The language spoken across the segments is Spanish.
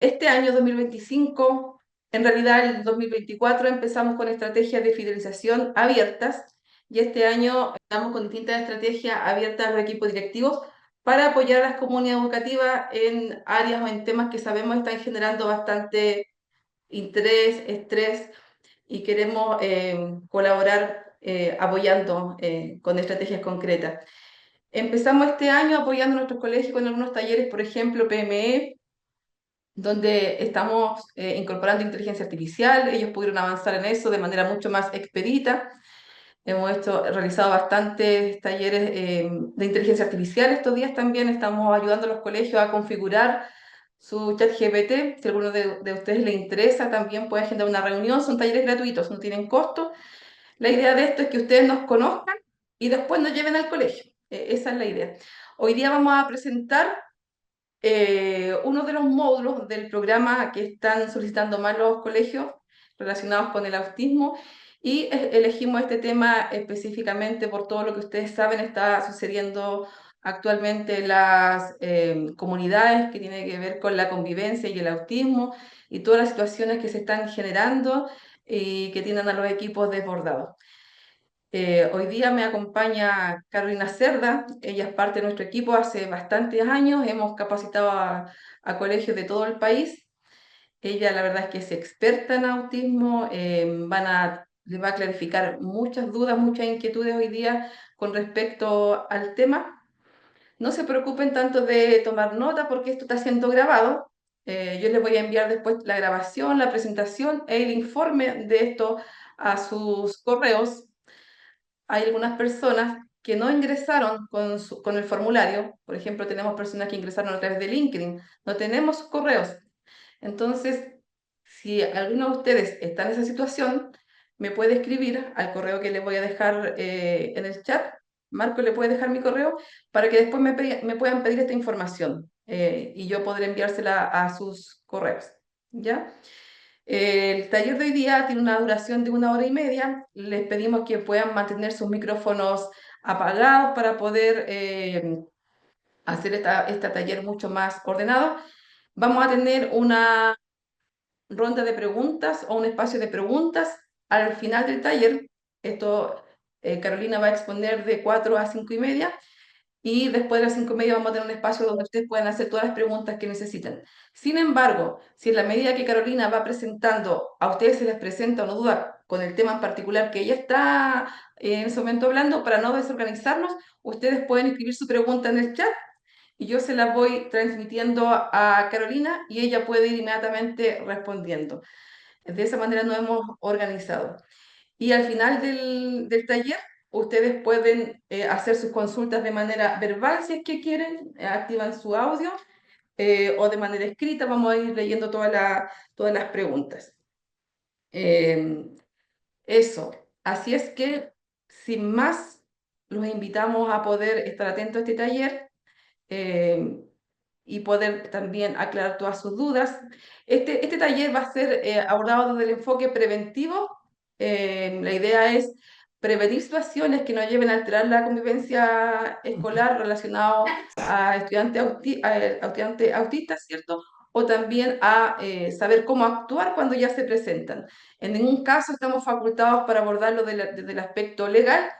Este año 2025, en realidad el 2024 empezamos con estrategias de fidelización abiertas y este año estamos con distintas estrategias abiertas a los equipos directivos para apoyar a las comunidades educativas en áreas o en temas que sabemos están generando bastante interés, estrés y queremos colaborar apoyando con estrategias concretas. Empezamos este año apoyando a nuestros colegios con algunos talleres, por ejemplo, PME, donde estamos incorporando inteligencia artificial. Ellos pudieron avanzar en eso de manera mucho más expedita. Realizado bastantes talleres de inteligencia artificial estos días también. Estamos ayudando a los colegios a configurar su chat GPT. Si a alguno de ustedes le interesa, también puede agendar una reunión. Son talleres gratuitos, no tienen costo. La idea de esto es que ustedes nos conozcan y después nos lleven al colegio. Esa es la idea. Hoy día vamos a presentar uno de los módulos del programa que están solicitando más los colegios relacionados con el autismo y elegimos este tema específicamente por todo lo que ustedes saben está sucediendo actualmente en las comunidades que tiene que ver con la convivencia y el autismo y todas las situaciones que se están generando y que tienen a los equipos desbordados. Hoy día me acompaña Carolina Cerda, ella es parte de nuestro equipo hace bastantes años, hemos capacitado a colegios de todo el país. Ella la verdad es que es experta en autismo, le va a clarificar muchas dudas, muchas inquietudes hoy día con respecto al tema. No se preocupen tanto de tomar nota porque esto está siendo grabado. Yo les voy a enviar después la grabación, la presentación e el informe de esto a sus correos. Hay algunas personas que no ingresaron con el formulario. Por ejemplo, tenemos personas que ingresaron a través de LinkedIn. No tenemos correos. Entonces, si alguno de ustedes está en esa situación, me puede escribir al correo que les voy a dejar en el chat. Marco le puede dejar mi correo para que después me puedan pedir esta información y yo podré enviársela a sus correos. ¿Ya? El taller de hoy día tiene una duración de 1 hora y media. Les pedimos que puedan mantener sus micrófonos apagados para poder hacer este taller mucho más ordenado. Vamos a tener una ronda de preguntas o un espacio de preguntas al final del taller. Esto Carolina va a exponer de 4 a 5:30 y después de las 5:30 vamos a tener un espacio donde ustedes puedan hacer todas las preguntas que necesiten. Sin embargo, si en la medida que Carolina va presentando, a ustedes se les presenta una duda con el tema en particular que ella está en ese momento hablando, para no desorganizarnos, ustedes pueden escribir su pregunta en el chat y yo se la voy transmitiendo a Carolina y ella puede ir inmediatamente respondiendo. De esa manera nos hemos organizado. Y al final del taller, ustedes pueden hacer sus consultas de manera verbal si es que quieren, activan su audio o de manera escrita. Vamos a ir leyendo todas las preguntas. Eh, Eso. Así es que, sin más, los invitamos a poder estar atentos a este taller eh, y poder también aclarar todas sus dudas. Este taller va a ser abordado desde el enfoque preventivo. La idea es prevenir situaciones que nos lleven a alterar la convivencia escolar relacionado a estudiantes autistas, ¿cierto? O también a saber cómo actuar cuando ya se presentan. En ningún caso estamos facultados para abordarlo desde el aspecto legal,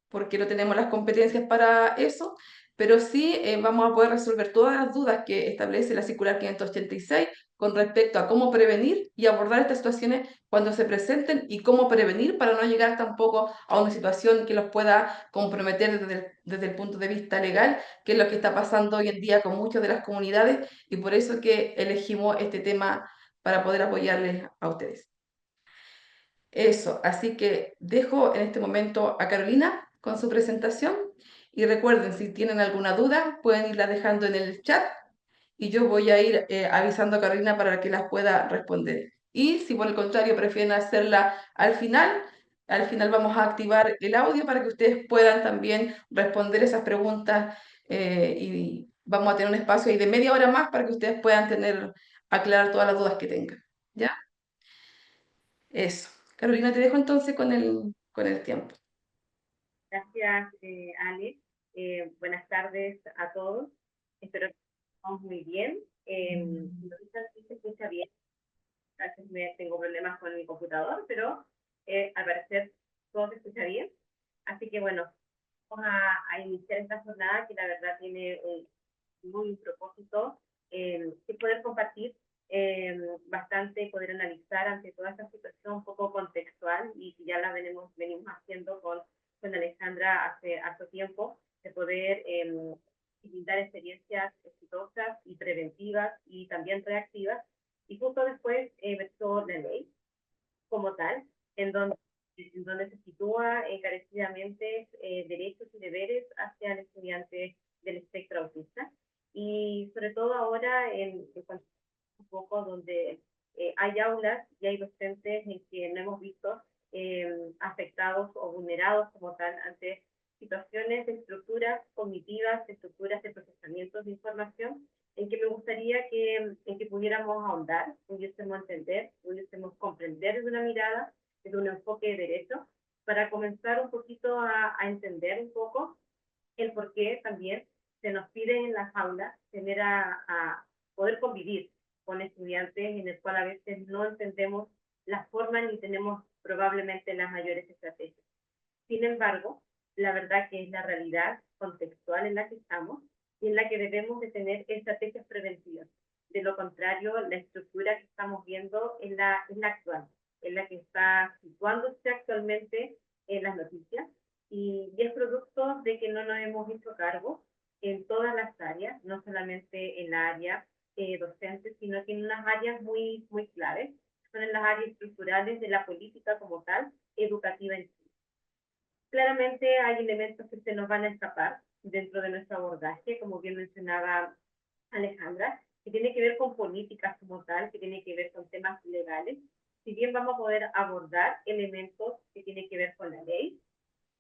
porque no tenemos las competencias para eso, pero sí vamos a poder resolver todas las dudas que establece la circular 586 con respecto a cómo prevenir y abordar estas situaciones cuando se presenten y cómo prevenir para no llegar tampoco a una situación que los pueda comprometer desde el punto de vista legal, que es lo que está pasando hoy en día con muchas de las comunidades y por eso que elegimos este tema para poder apoyarles a ustedes. Eso, así que dejo en este momento a Carolina con su presentación y recuerden, si tienen alguna duda, pueden irla dejando en el chat y yo voy a ir avisando a Carolina para que las pueda responder. Y si por el contrario prefieren hacerla al final vamos a activar el audio para que ustedes puedan también responder esas preguntas y vamos a tener un espacio ahí de media hora más para que ustedes puedan aclarar todas las dudas que tengan. ¿Ya? Eso. Carolina, te dejo entonces con el tiempo. Gracias, Ale. Buenas tardes a todos. Espero que estemos muy bien. Ahorita sí se escucha bien. A veces tengo problemas con mi computador, pero al parecer todo se escucha bien. Así que bueno, vamos a iniciar esta jornada que la verdad tiene un muy propósito, que poder compartir bastante, poder analizar ante toda esta situación un poco contextual y que ya la venimos haciendo con Alejandra hace tiempo, de poder brindar experiencias exitosas y preventivas y también reactivas. Y justo después versó la ley como tal, en donde, se sitúa encarecidamente derechos y deberes hacia el estudiante del espectro autista. Y sobre todo ahora, en un poco donde hay aulas y hay docentes en que no hemos visto afectados o vulnerados como tal ante situaciones de estructuras cognitivas, de estructuras de procesamiento de información, en que me gustaría en que pudiéramos ahondar, pudiésemos entender, pudiésemos comprender desde una mirada, desde un enfoque de derecho, para comenzar un poquito a entender un poco el por qué también se nos pide en las aulas tener a poder convivir con estudiantes en el cual a veces no entendemos las formas ni tenemos probablemente las mayores estrategias. Sin embargo, la verdad que es la realidad contextual en la que estamos y en la que debemos de tener estrategias preventivas. De lo contrario, la estructura que estamos viendo es la actual, es la que está situándose actualmente en las noticias y es producto de que no nos hemos hecho cargo en todas las áreas, no solamente en la área docente, sino que en unas áreas muy, muy claves, son en las áreas estructurales de la política como tal, educativa en sí. Claramente hay elementos que se nos van a escapar dentro de nuestro abordaje, como bien mencionaba Alejandra, que tiene que ver con políticas como tal, que tiene que ver con temas legales. Si bien vamos a poder abordar elementos que tienen que ver con la ley,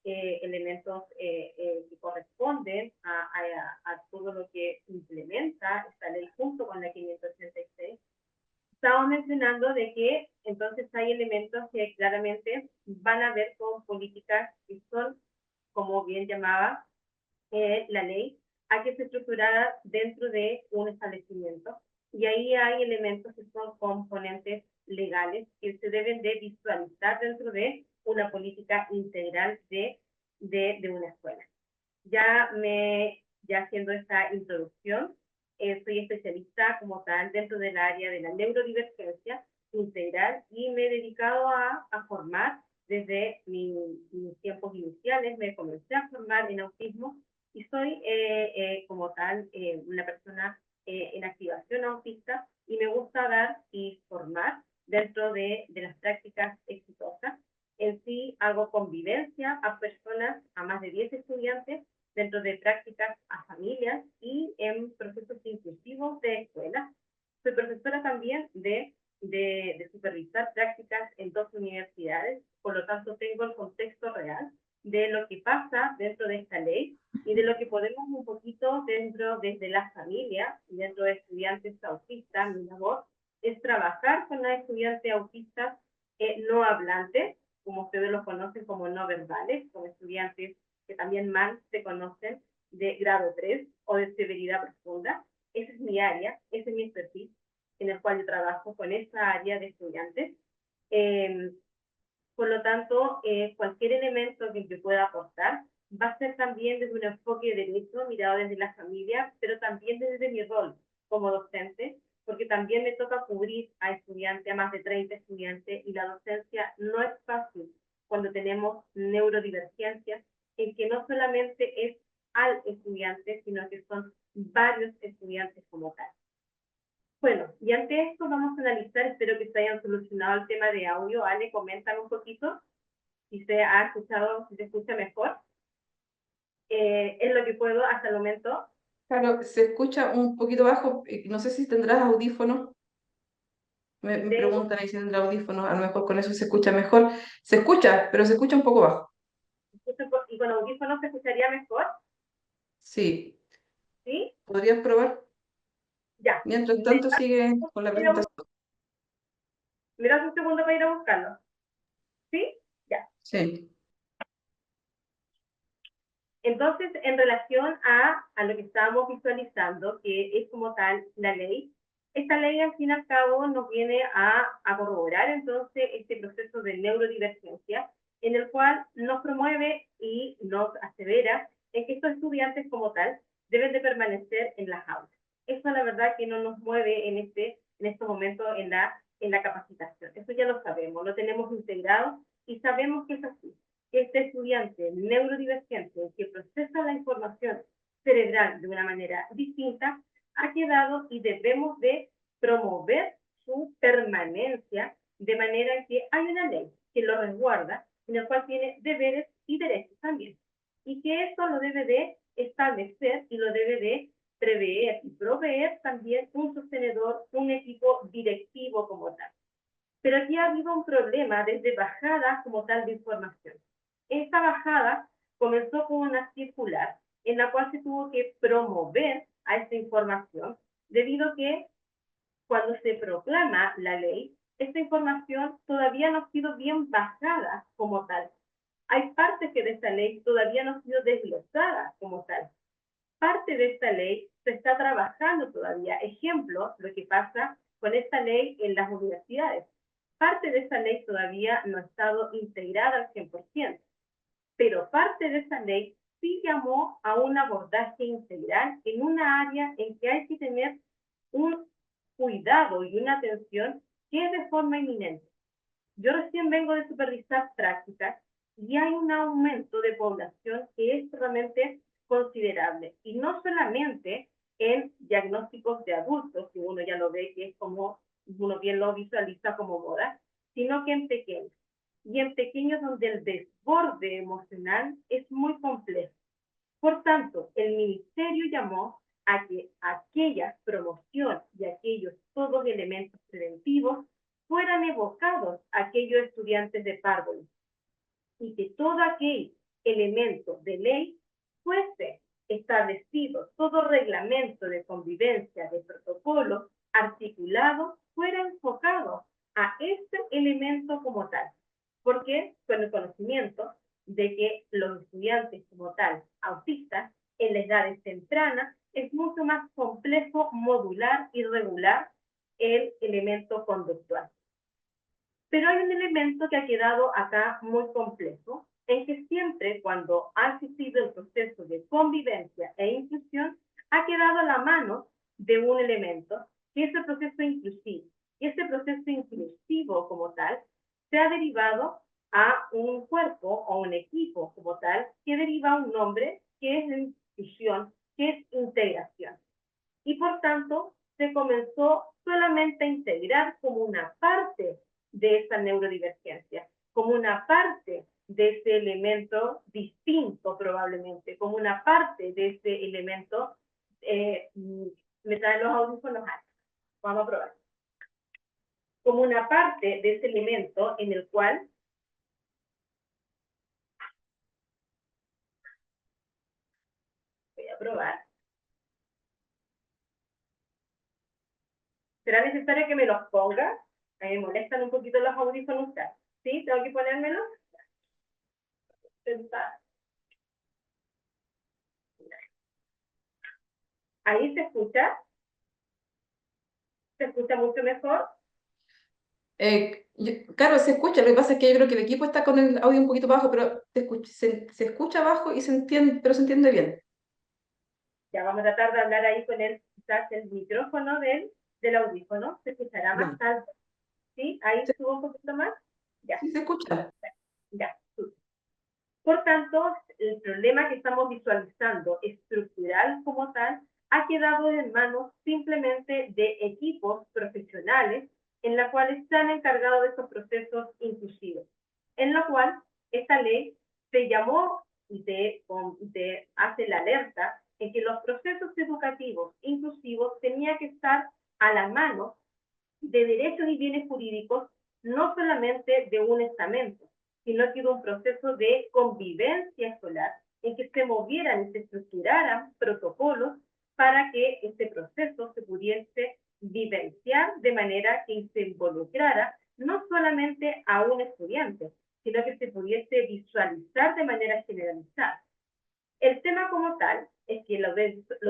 elementos que corresponden a todo lo que implementa esta ley junto con la 586, estamos mencionando de que entonces hay elementos que claramente van a ver con políticas que son, como bien llamaba la ley, hay que ser estructurada dentro de un establecimiento. Y ahí hay elementos que son componentes legales que se deben de visualizar dentro de una política integral de una escuela. Ya haciendo esta introducción, soy especialista como tal dentro del área de la neurodivergencia integral y me he dedicado a formar desde mis tiempos iniciales, me comencé a formar en autismo y soy como tal una persona en activación autista y me gusta dar y formar dentro de las prácticas exitosas. En sí hago convivencia a personas, a más de 10 estudiantes, dentro de prácticas a familias y en procesos inclusivos de escuelas. Soy profesora también de supervisar prácticas en 2 universidades, por lo tanto tengo el contexto real de lo que pasa dentro de esta ley y de lo que podemos un poquito desde la familia, dentro de estudiantes autistas. Mi labor es trabajar con las estudiantes autistas no hablantes, como ustedes los conocen como no verbales, con estudiantes que también mal se conocen de grado 3 o de severidad profunda. Esa es mi área, ese es mi expertise en el cual yo trabajo con esa área de estudiantes. Por lo tanto, cualquier elemento que yo pueda aportar va a ser también desde un enfoque de derecho, mirado desde la familia, pero también desde mi rol como docente, porque también me toca cubrir a estudiantes, a más de 30 estudiantes, y la docencia no es fácil cuando tenemos neurodivergencias, en que no solamente es al estudiante, sino que son varios estudiantes como tal. Bueno, y ante esto vamos a analizar, espero que se hayan solucionado el tema de audio. Ale, coméntame un poquito si se ha escuchado, si se escucha mejor. Es lo que puedo hasta el momento. Claro, se escucha un poquito bajo, no sé si tendrás audífonos. Me Tengo, preguntan ahí si tendrá audífonos, a lo mejor con eso se escucha mejor. Se escucha, pero se escucha un poco bajo. y con audífonos se escucharía mejor, Sí, ¿sí? podrías probar. Ya. Mientras Me tanto, sigue con la presentación. das un segundo para ir a buscarlo, ¿sí? Ya. Sí. Entonces, en relación a lo que estábamos visualizando, que es como tal la ley, Esta ley, al fin y al cabo, nos viene a corroborar entonces este proceso de neurodivergencia, en el cual nos promueve y nos asevera en que estos estudiantes como tal deben de permanecer en las aulas. Eso la verdad que no nos mueve en estos momentos en la capacitación. Eso ya lo sabemos, lo tenemos integrado y sabemos que es así. Que este estudiante neurodivergente que procesa la información cerebral de una manera distinta ha quedado y debemos de promover su permanencia de manera que hay una ley que lo resguarda, en el cual tiene deberes y derechos también. Y que esto lo debe de establecer y lo debe de prever y proveer también un sostenedor, un equipo directivo como tal. Pero aquí ha habido un problema desde bajada como tal de información. Esta bajada comenzó con una circular en la cual se tuvo que promover a esta información, debido a que cuando se proclama la ley, esta información todavía no ha sido bien bajada como tal. Hay partes que de esta ley todavía no han sido desglosadas como tal. Parte de esta ley se está trabajando todavía. Ejemplo, lo que pasa con esta ley en las universidades. Parte de esa ley todavía no ha estado integrada al 100%, pero parte de esa ley sí llamó a un abordaje integral en una área en que hay que tener un cuidado y una atención que es de forma inminente. Yo recién vengo de supervisar prácticas y hay un aumento de población que es realmente considerable. Y no solamente en diagnósticos de adultos, que uno ya lo ve que es como, uno bien lo visualiza como moda, sino que en pequeños. Y en pequeños donde el desborde emocional es muy complejo. Por tanto, el ministerio llamó a que aquella promoción y aquellos todos elementos preventivos fueran evocados a aquellos estudiantes de párvulo y que todo aquel elemento de ley fuese establecido, todo reglamento de convivencia, de protocolo articulado, fuera enfocado a este elemento como tal. Porque con el conocimiento de que los estudiantes como tal, autistas, en las edades tempranas, es mucho más complejo modular y regular el elemento conductual. Pero hay un elemento que ha quedado acá muy complejo, en que siempre cuando ha existido el proceso de convivencia e inclusión, ha quedado a la mano de un elemento, que es el proceso inclusivo. Y este proceso inclusivo como tal se ha derivado a un cuerpo o un equipo como tal, que deriva a un nombre que es inclusión, que es integración. Y por tanto, se comenzó solamente a integrar como una parte de esa neurodivergencia, como una parte de ese elemento distinto probablemente, como una parte de ese elemento, me traen los audífonos altos, vamos a probar, como una parte de ese elemento en el cual voy a probar. ¿Será necesario que me los ponga? Me molestan un poquito los audífonos, ¿sí? ¿Tengo que ponérmelos? Ahí se escucha mucho mejor. Claro, se escucha, lo que pasa es que yo creo que el equipo está con el audio un poquito bajo, pero se escucha bajo y se entiende, pero se entiende bien. Ya vamos a tratar de hablar ahí con quizás el micrófono del audífono, se escuchará más alto. ¿Sí? Ahí subo un poquito más. Ya. Sí, se escucha. Ya. Por tanto, el problema que estamos visualizando estructural como tal ha quedado en manos simplemente de equipos profesionales en la cual se han encargado de estos procesos inclusivos, en la cual esta ley se llamó y te hace la alerta en que los procesos educativos inclusivos tenían que estar a la mano de derechos y bienes jurídicos, no solamente de un estamento, sino que de un proceso de convivencia escolar en que se movieran y se estructuraran protocolos para que este proceso se pudiese vivenciar de manera que se involucrara no solamente a un estudiante, sino que se pudiese visualizar de manera generalizada. El tema como tal es que lo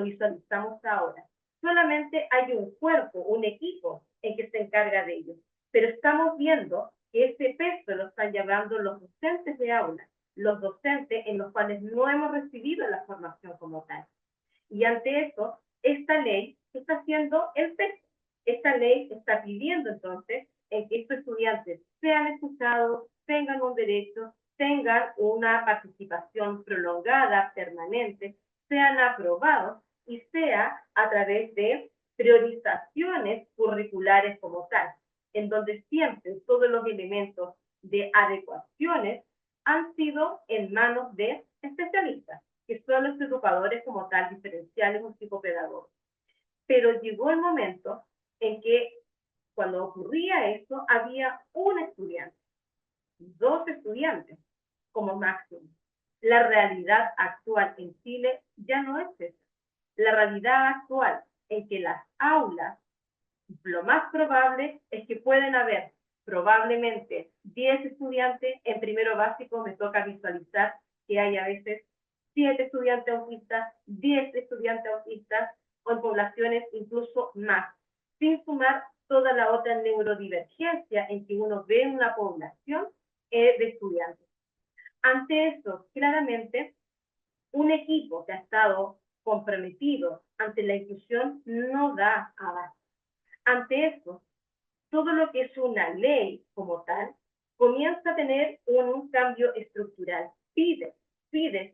visualizamos ahora. solamente hay un cuerpo, un equipo en que se encarga de ello. Pero estamos viendo que ese peso lo están llevando los docentes de aula, los docentes en los cuales no hemos recibido la formación como tal. Y ante eso, esta ley está haciendo el peso. Esta ley está pidiendo entonces en que estos estudiantes sean escuchados, tengan un derecho, tengan una participación prolongada, permanente, sean aprobados y sea a través de priorizaciones curriculares como tal, en donde siempre todos los elementos de adecuaciones han sido en manos de especialistas, que son los educadores como tal, diferenciales o psicopedagogos. Pero llegó el momento en que cuando ocurría eso, había un estudiante, 2 estudiantes como máximo. La realidad actual en Chile ya no es esa. La realidad actual en que las aulas, lo más probable es que pueden haber probablemente 10 estudiantes. En primero básico me toca visualizar que hay a veces 7 estudiantes autistas, 10 estudiantes autistas, o en poblaciones incluso más, sin sumar toda la otra neurodivergencia en que uno ve en una población de estudiantes. Ante eso, claramente, un equipo que ha estado comprometido ante la inclusión no da abasto. Ante eso, todo lo que es una ley como tal comienza a tener un cambio estructural. Pide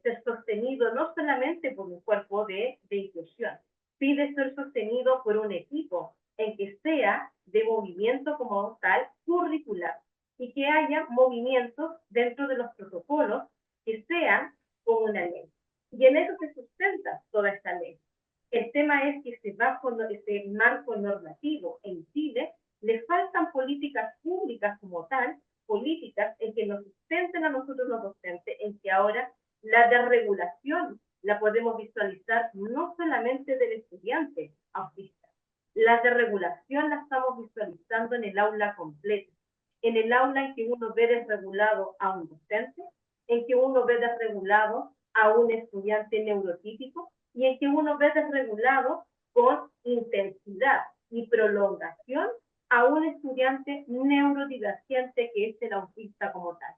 ser sostenido no solamente por un cuerpo de inclusión, pide ser sostenido por un equipo en que sea de movimiento como tal curricular y que haya movimientos dentro de los protocolos que sean como una ley. Y en eso se sustenta toda esta ley. El tema es que bajo ese marco normativo en Chile le faltan políticas públicas como tal, políticas en que nos sustenten a nosotros los docentes, en que ahora la desregulación la podemos visualizar no solamente del estudiante autista, la desregulación la estamos visualizando en el aula completa, en el aula en que uno ve desregulado a un docente, en que uno ve desregulado a un estudiante neurotípico y en que uno ve desregulado con intensidad y prolongación a un estudiante neurodivergente que es el autista como tal.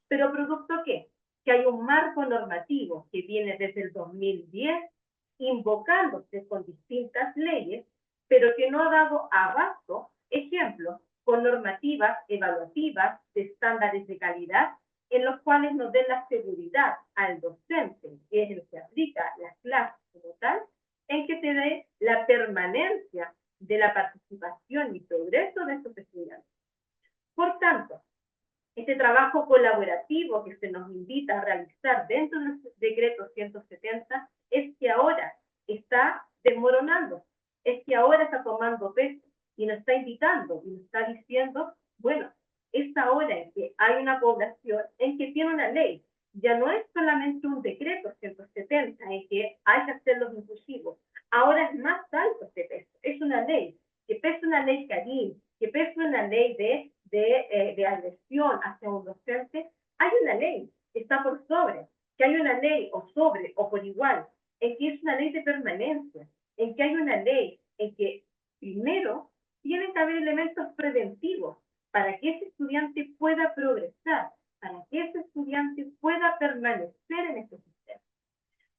¿Pero producto qué? Que hay un marco normativo que viene desde el 2010 invocándose con distintas leyes, pero que no ha dado abasto, ejemplo, con normativas evaluativas de estándares de calidad en los cuales nos den la seguridad al docente, que es el que aplica las clases como tal, en que te dé la permanencia de la participación y progreso de estos estudiantes. Por tanto, este trabajo colaborativo que se nos invita a realizar dentro del decreto 170 es que ahora está desmoronando, es que ahora está tomando peso y nos está invitando y nos está diciendo, bueno, es ahora en que hay una población en que tiene una ley, ya no es solamente un decreto 170 en que hay que hacerlos inclusivos, ahora es más alto este peso, es una ley, que pesa una ley Karim, que pesa una ley de agresión hacia un docente, hay una ley que está por sobre, que hay una ley o sobre o por igual, en que es una ley de permanencia, en que hay una ley en que primero tienen que haber elementos preventivos para que ese estudiante pueda progresar, para que ese estudiante pueda permanecer en este sistema.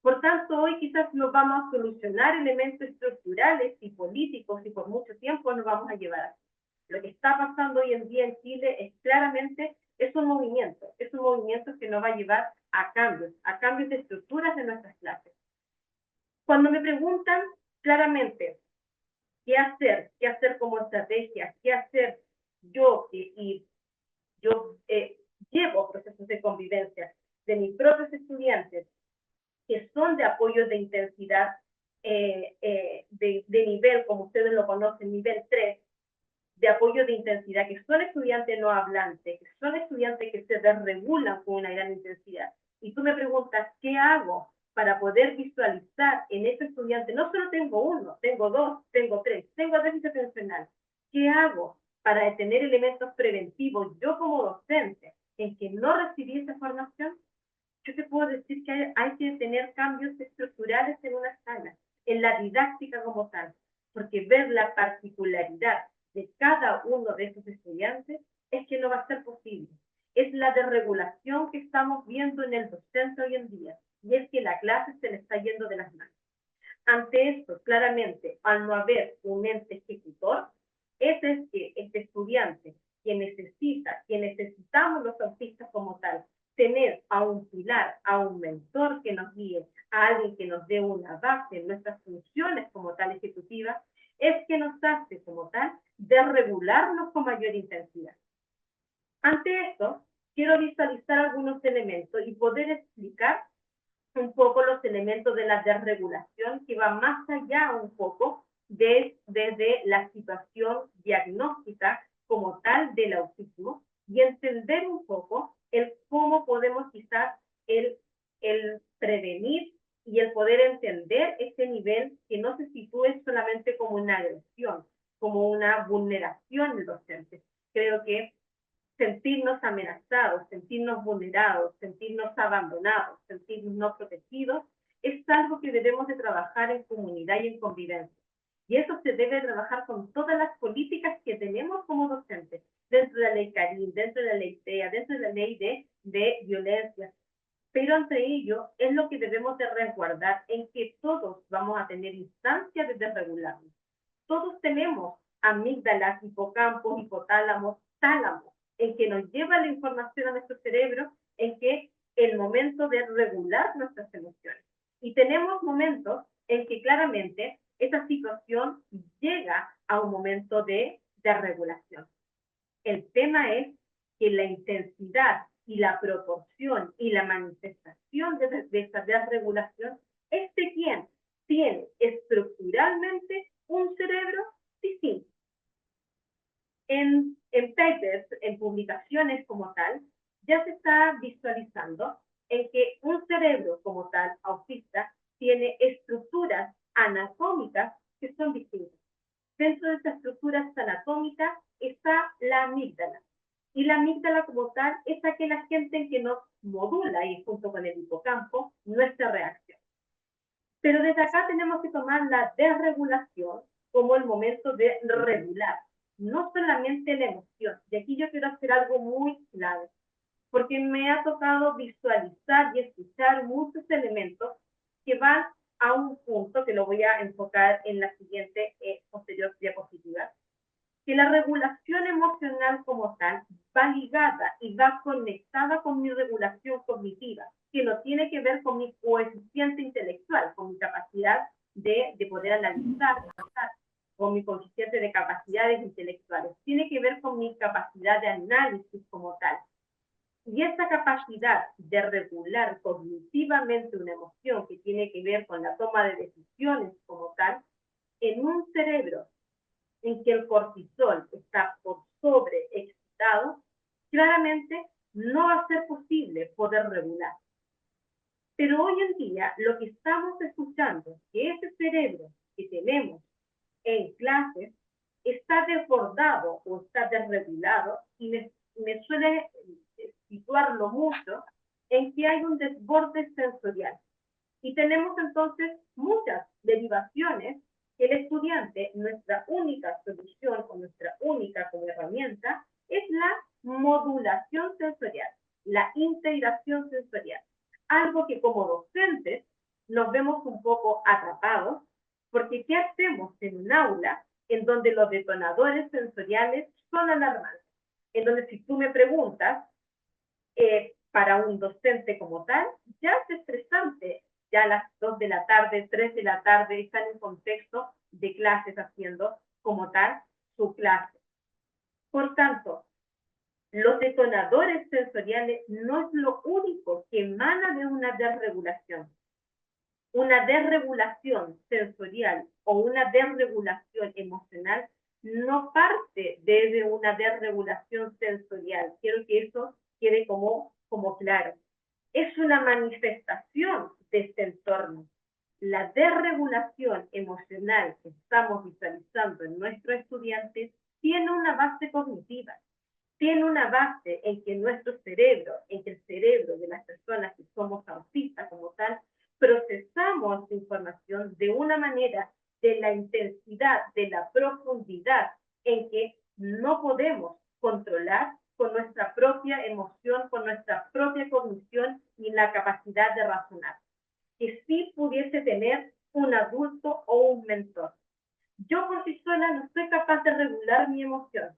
Por tanto, hoy quizás no vamos a solucionar elementos estructurales y políticos y por mucho tiempo nos vamos a llevar así. Lo que está pasando hoy en día en Chile es claramente, es un movimiento que nos va a llevar a cambios de estructuras de nuestras clases. Cuando me preguntan claramente qué hacer como estrategia, qué hacer yo, y yo llevo procesos de convivencia de mis propios estudiantes que son de apoyo de intensidad de nivel, como ustedes lo conocen, nivel 3, de apoyo de intensidad, que son estudiantes no hablantes, que son estudiantes que se desregulan con una gran intensidad. Y tú me preguntas, ¿qué hago para poder visualizar en ese estudiante? No solo tengo uno, tengo dos, tengo tres, tengo déficit atencional. ¿Qué hago para tener elementos preventivos yo como docente en que no recibí esa formación? Yo te puedo decir que hay que tener cambios estructurales en una sala, en la didáctica como tal. porque ver la particularidad de cada uno de esos estudiantes es que no va a ser posible. Es la desregulación que estamos viendo en el docente hoy en día, y es que la clase se le está yendo de las manos. Ante esto, claramente, al no haber un ente ejecutor, es que este estudiante que necesita, que necesitamos los autistas como tal, tener a un pilar, a un mentor que nos guíe, a alguien que nos dé una base en nuestras funciones como tal ejecutivas, es que nos hace como tal de regularnos con mayor intensidad. Ante esto, quiero visualizar algunos elementos y poder explicar un poco los elementos de la desregulación que va más allá un poco desde la situación diagnóstica como tal del autismo y entender un poco el cómo podemos quizás el prevenir y el poder entender este nivel que no se sitúe solamente como una agresión, como una vulneración del docente. Creo que sentirnos amenazados, sentirnos vulnerados, sentirnos abandonados, sentirnos no protegidos, es algo que debemos de trabajar en comunidad y en convivencia. Y eso se debe trabajar con todas las políticas que tenemos como docentes, dentro de la ley CARIN, dentro de la ley TEA, dentro de la ley de violencia. Pero entre ello es lo que debemos de resguardar, en que todos vamos a tener instancias de desregularnos. Todos tenemos amígdalas, hipocampos, hipotálamos, tálamos, en que nos lleva la información a nuestro cerebro, en que el momento de regular nuestras emociones. Y tenemos momentos en que claramente esa situación llega a un momento de regulación. El tema es que la intensidad y la proporción y la manifestación de esa desregulación es de quien tiene estructuralmente un cerebro distinto. En papers, en publicaciones como tal, ya se está visualizando en que un cerebro como tal, autista, tiene estructuras anatómicas que son distintas. Dentro de estas estructuras anatómicas está la amígdala. Y la amígdala como tal es aquel agente que nos modula, y junto con el hipocampo, nuestra reacción. Pero desde acá tenemos que tomar la desregulación como el momento de regular, no solamente la emoción. Y aquí yo quiero hacer algo muy clave, porque me ha tocado visualizar y escuchar muchos elementos que van a un punto que lo voy a enfocar en la siguiente posterior diapositiva, que la regulación emocional como tal va ligada y va conectada con mi regulación cognitiva, que no tiene que ver con mi coeficiente intelectual, con mi capacidad de poder analizar, con mi coeficiente de capacidades intelectuales, tiene que ver con mi capacidad de análisis como tal. Y esta capacidad de regular cognitivamente una emoción que tiene que ver con la toma de decisiones como tal, en un cerebro en que el cortisol está por sobreexcitado, claramente no va a ser posible poder regular. Pero hoy en día lo que estamos escuchando es que ese cerebro que tenemos en clases está desbordado o está desregulado, y me suele situarlo mucho en que hay un desborde sensorial. Y tenemos entonces muchas derivaciones que el estudiante, nuestra única solución o nuestra única como herramienta es la modulación sensorial, la integración sensorial. Algo que como docentes nos vemos un poco atrapados, porque ¿qué hacemos en un aula en donde los detonadores sensoriales son alarmantes? En donde si tú me preguntas, para un docente como tal, ya es estresante. Ya a las 2 de la tarde, 3 de la tarde, están en contexto de clases haciendo como tal su clase. Por tanto, los detonadores sensoriales no es lo único que emana de una desregulación. Una desregulación sensorial o una desregulación emocional no parte desde una desregulación sensorial. Quiero que eso quede como claro. Es una manifestación de este entorno. La desregulación emocional que estamos visualizando en nuestros estudiantes tiene una base cognitiva, tiene una base en que nuestro cerebro, en que el cerebro de las personas que somos autistas como tal, procesamos información de una manera de la intensidad, de la profundidad en que no podemos controlar con nuestra propia emoción, con nuestra propia cognición y la capacidad de razonar. Que sí pudiese tener un adulto o un mentor. Yo por sí sola no soy capaz de regular mi emoción.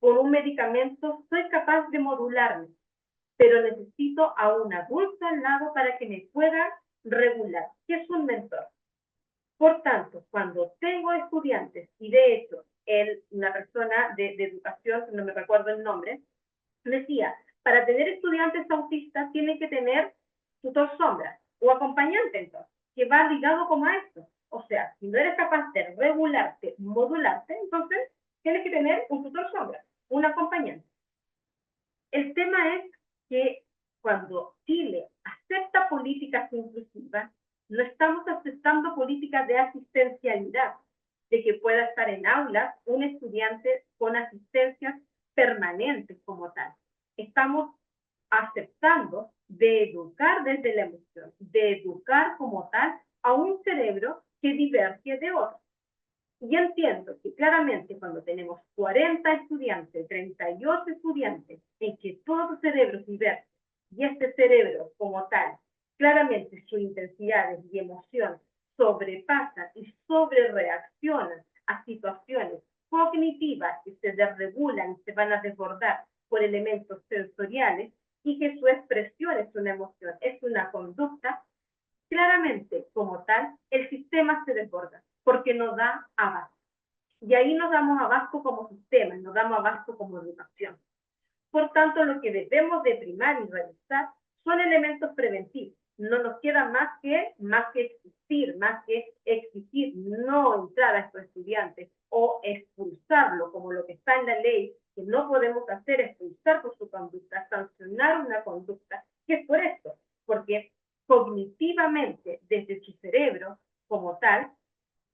Por un medicamento soy capaz de modularme, pero necesito a un adulto al lado para que me pueda regular, que es un mentor. Por tanto, cuando tengo estudiantes, y de hecho, una persona de educación, no me recuerdo el nombre, decía, para tener estudiantes autistas tienen que tener tutor sombra o acompañante, entonces, que va ligado como a esto. O sea, si no eres capaz de regularte, modularte, entonces tienes que tener un tutor sombra, un acompañante. El tema es que cuando Chile acepta políticas inclusivas, no estamos aceptando políticas de asistencialidad, de que pueda estar en aulas un estudiante con asistencias permanentes como tal. Estamos aceptando de educar desde la emoción, de educar como tal a un cerebro que diverge de otro. Y entiendo que claramente cuando tenemos 40 estudiantes, 38 estudiantes, en que todos los cerebros divergen, y este cerebro como tal, claramente sus intensidades y emociones sobrepasan y sobrereaccionan a situaciones cognitivas que se desregulan y se van a desbordar por elementos sensoriales, y que su expresión es una emoción, es una conducta, claramente como tal, el sistema se desborda porque no da abasto. Y ahí nos damos abasto como sistema, nos damos abasto como educación. Por tanto, lo que debemos de primar y realizar son elementos preventivos. No nos queda más que existir, más que exigir no entrar a estos estudiantes o expulsarlo, como lo que está en la ley, que no podemos hacer, expulsar por su conducta, sancionar una conducta, que es por esto, porque cognitivamente, desde su cerebro como tal,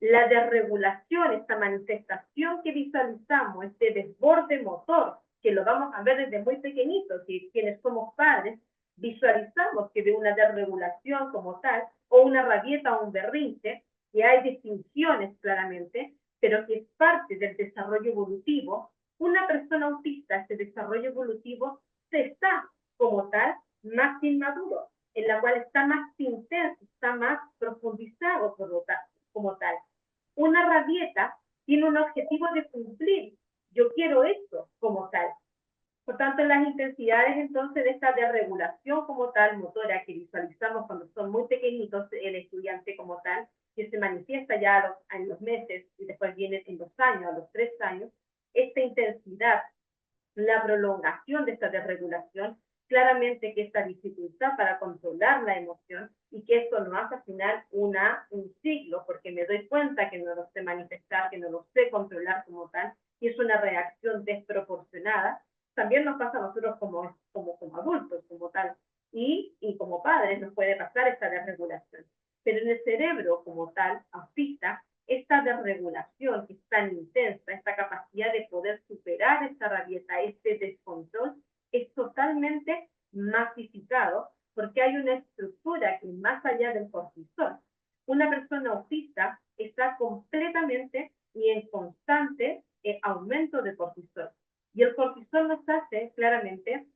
la desregulación, esta manifestación que visualizamos, este desborde motor, que lo vamos a ver desde muy pequeñitos, y quienes somos padres, visualizamos que de una desregulación como tal, o una rabieta o un berrinche, que hay distinciones claramente, pero que es parte del desarrollo evolutivo. Una persona autista, este desarrollo evolutivo, se está como tal más inmaduro, en la cual está más intenso, está más profundizado por lo tanto, como tal. Una rabieta tiene un objetivo de cumplir. Yo quiero esto como tal. Por tanto, las intensidades entonces de esta desregulación como tal, motora, que visualizamos cuando son muy pequeñitos, el estudiante como tal, que se manifiesta ya en los meses y después viene en los años, a los 3 años, esta intensidad, la prolongación de esta desregulación, claramente que esta dificultad para controlar la emoción, y que esto no hace al final un ciclo, porque me doy cuenta que no lo sé manifestar, que no lo sé controlar como tal, y es una reacción desproporcionada. También nos pasa a nosotros como adultos, como tal, y como padres nos puede pasar esta desregulación. Pero en el cerebro como tal, autista, esta desregulación que es tan intensa, esta capacidad de poder superar esta rabieta, este descontrol, es totalmente masificado, porque hay una estructura que más allá del cortisol. Una persona autista está completamente y en constante aumento de cortisol. Y el cortisol nos hace claramente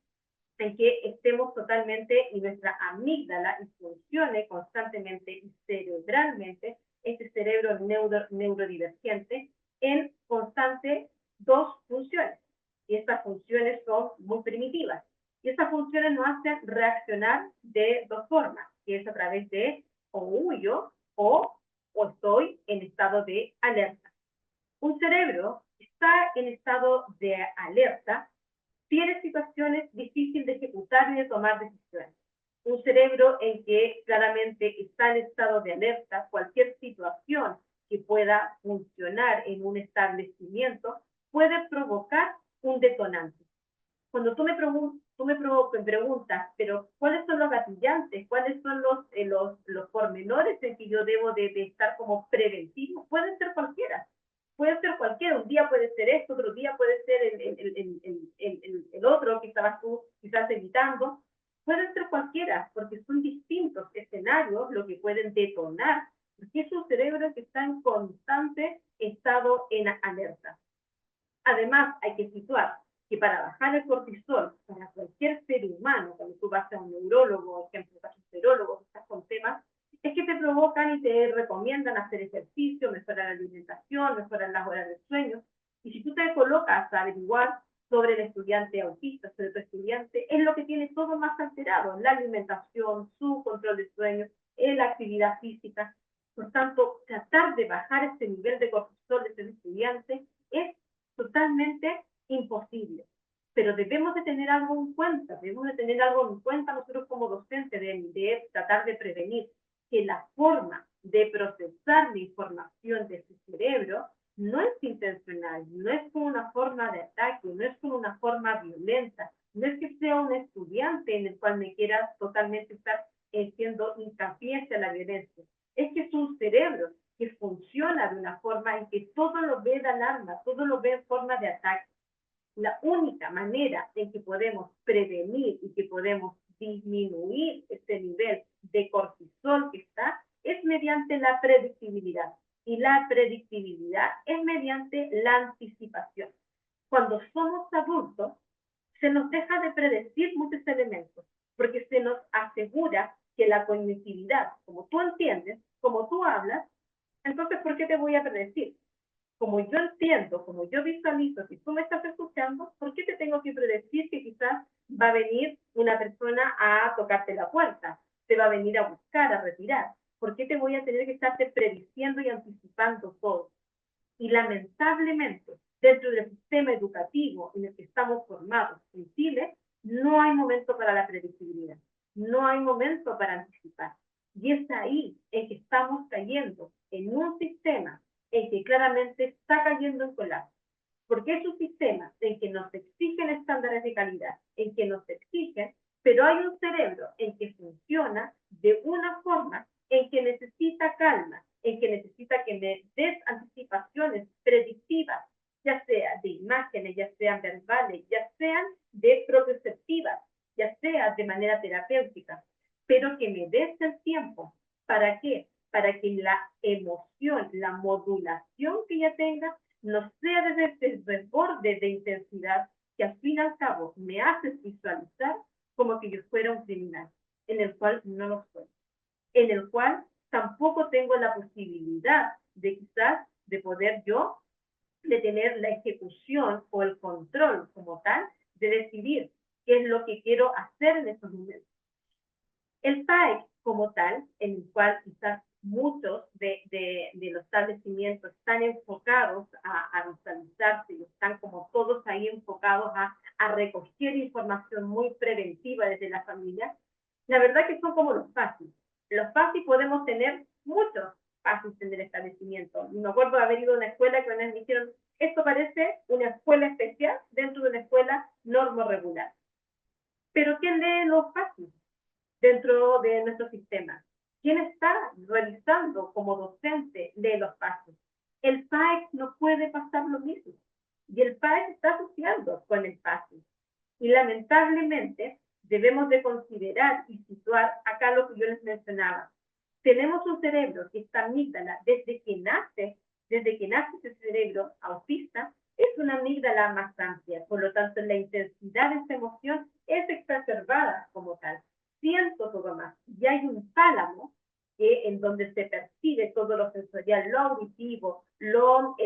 en que estemos totalmente y nuestra amígdala funcione constantemente y cerebralmente, este cerebro neurodivergente, en constante dos funciones. Y estas funciones son muy primitivas. Y estas funciones nos hacen reaccionar de dos formas, que es a través de o huyo o estoy en estado de alerta. Un cerebro está en estado de alerta, tiene situaciones difíciles de ejecutar y de tomar decisiones. Un cerebro en que claramente está en estado de alerta, cualquier situación que pueda funcionar en un establecimiento puede provocar un detonante. Cuando tú me preguntas, pero ¿cuáles son los gatillantes? ¿Cuáles son los pormenores en que yo debo de estar como preventivo? Pueden ser cualquiera. Puede ser cualquiera, un día puede ser esto, otro día puede ser el otro que estabas tú quizás evitando. Puede ser cualquiera, porque son distintos escenarios lo que pueden detonar y es un cerebro que está en constante estado en alerta. Además, hay que situar que para bajar el cortisol, para cualquier ser humano, cuando tú vas a un neurólogo, por ejemplo, gastroenterólogo, que estás con temas, es que te provocan y te recomiendan hacer ejercicio, mejorar la alimentación, mejorar las horas de sueño. Y si tú te colocas a averiguar sobre el estudiante autista, sobre tu estudiante, es lo que tiene todo más alterado, la alimentación, su control de sueño, la actividad física. Por tanto, tratar de bajar este nivel de cortisol de ese estudiante es totalmente imposible. Pero debemos de tener algo en cuenta, debemos de tener algo en cuenta nosotros como docentes de tratar de prevenir que la forma de procesar la información de su cerebro no es intencional, no es como una forma de ataque, no es como una forma violenta, no es que sea un estudiante en el cual me quiera totalmente estar siendo hincapié hacia la violencia, es que es un cerebro que funciona de una forma en que todo lo ve de alarma, todo lo ve en forma de ataque. La única manera en que podemos prevenir y que podemos disminuir este nivel de cortisol que está es mediante la predictibilidad. Y la predictibilidad es mediante la anticipación. Cuando somos adultos, se nos deja de predecir muchos elementos, porque se nos asegura que la cognitividad, como tú entiendes, como tú hablas, entonces, ¿por qué te voy a predecir? Como yo entiendo, como yo visualizo, si tú me estás escuchando, ¿por qué te tengo que predecir que quizás va a venir una persona a tocarte la puerta? Te va a venir a buscar, a retirar. ¿Por qué te voy a tener que estarte prediciendo y anticipando todo? Y lamentablemente, dentro del sistema educativo en el que estamos formados en Chile, no hay momento para la predictibilidad, no hay momento para anticipar. Y es ahí en que estamos cayendo en un sistema en que claramente está cayendo en colapso. Porque es un sistema en que nos exigen estándares de calidad, en que nos exigen, pero hay un cerebro en que funciona de una forma en que necesita calma, en que necesita que me des anticipaciones predictivas, ya sea de imágenes, ya sean verbales, ya sean de proprioceptivas, ya sea de manera terapéutica, pero que me des el tiempo. ¿Para qué? Para que la emoción, la modulación que ella tenga, no sea desde este desborde de intensidad que al fin y al cabo me hace visualizar como que yo fuera un criminal, en el cual no lo soy, en el cual tampoco tengo la posibilidad de quizás de poder yo de tener la ejecución o el control como tal de decidir qué es lo que quiero hacer en esos momentos. El PAEC como tal, en el cual quizás muchos de los establecimientos están enfocados a visualizarse y están como todos ahí enfocados a recoger información muy preventiva desde la familia, la verdad que son como los fáciles. Los fáciles podemos tener muchos fáciles en el establecimiento. Me acuerdo de haber ido a una escuela que me dijeron, esto parece una escuela especial dentro de una escuela normo-regular. Pero ¿quién lee los fáciles dentro de nuestro sistema? ¿Quién está realizando como docente de los pasos? El PAEC no puede pasar lo mismo. Y el PAEC está asociando con el paso. Y lamentablemente debemos de considerar y situar acá lo que yo les mencionaba. Tenemos un cerebro que está amígdala desde que nace ese cerebro autista, es una amígdala más amplia. Por lo tanto, la intensidad de esta emoción es exacerbada como tal. Siento todo más. Y hay un tálamo en donde se percibe todo lo sensorial, lo auditivo, lo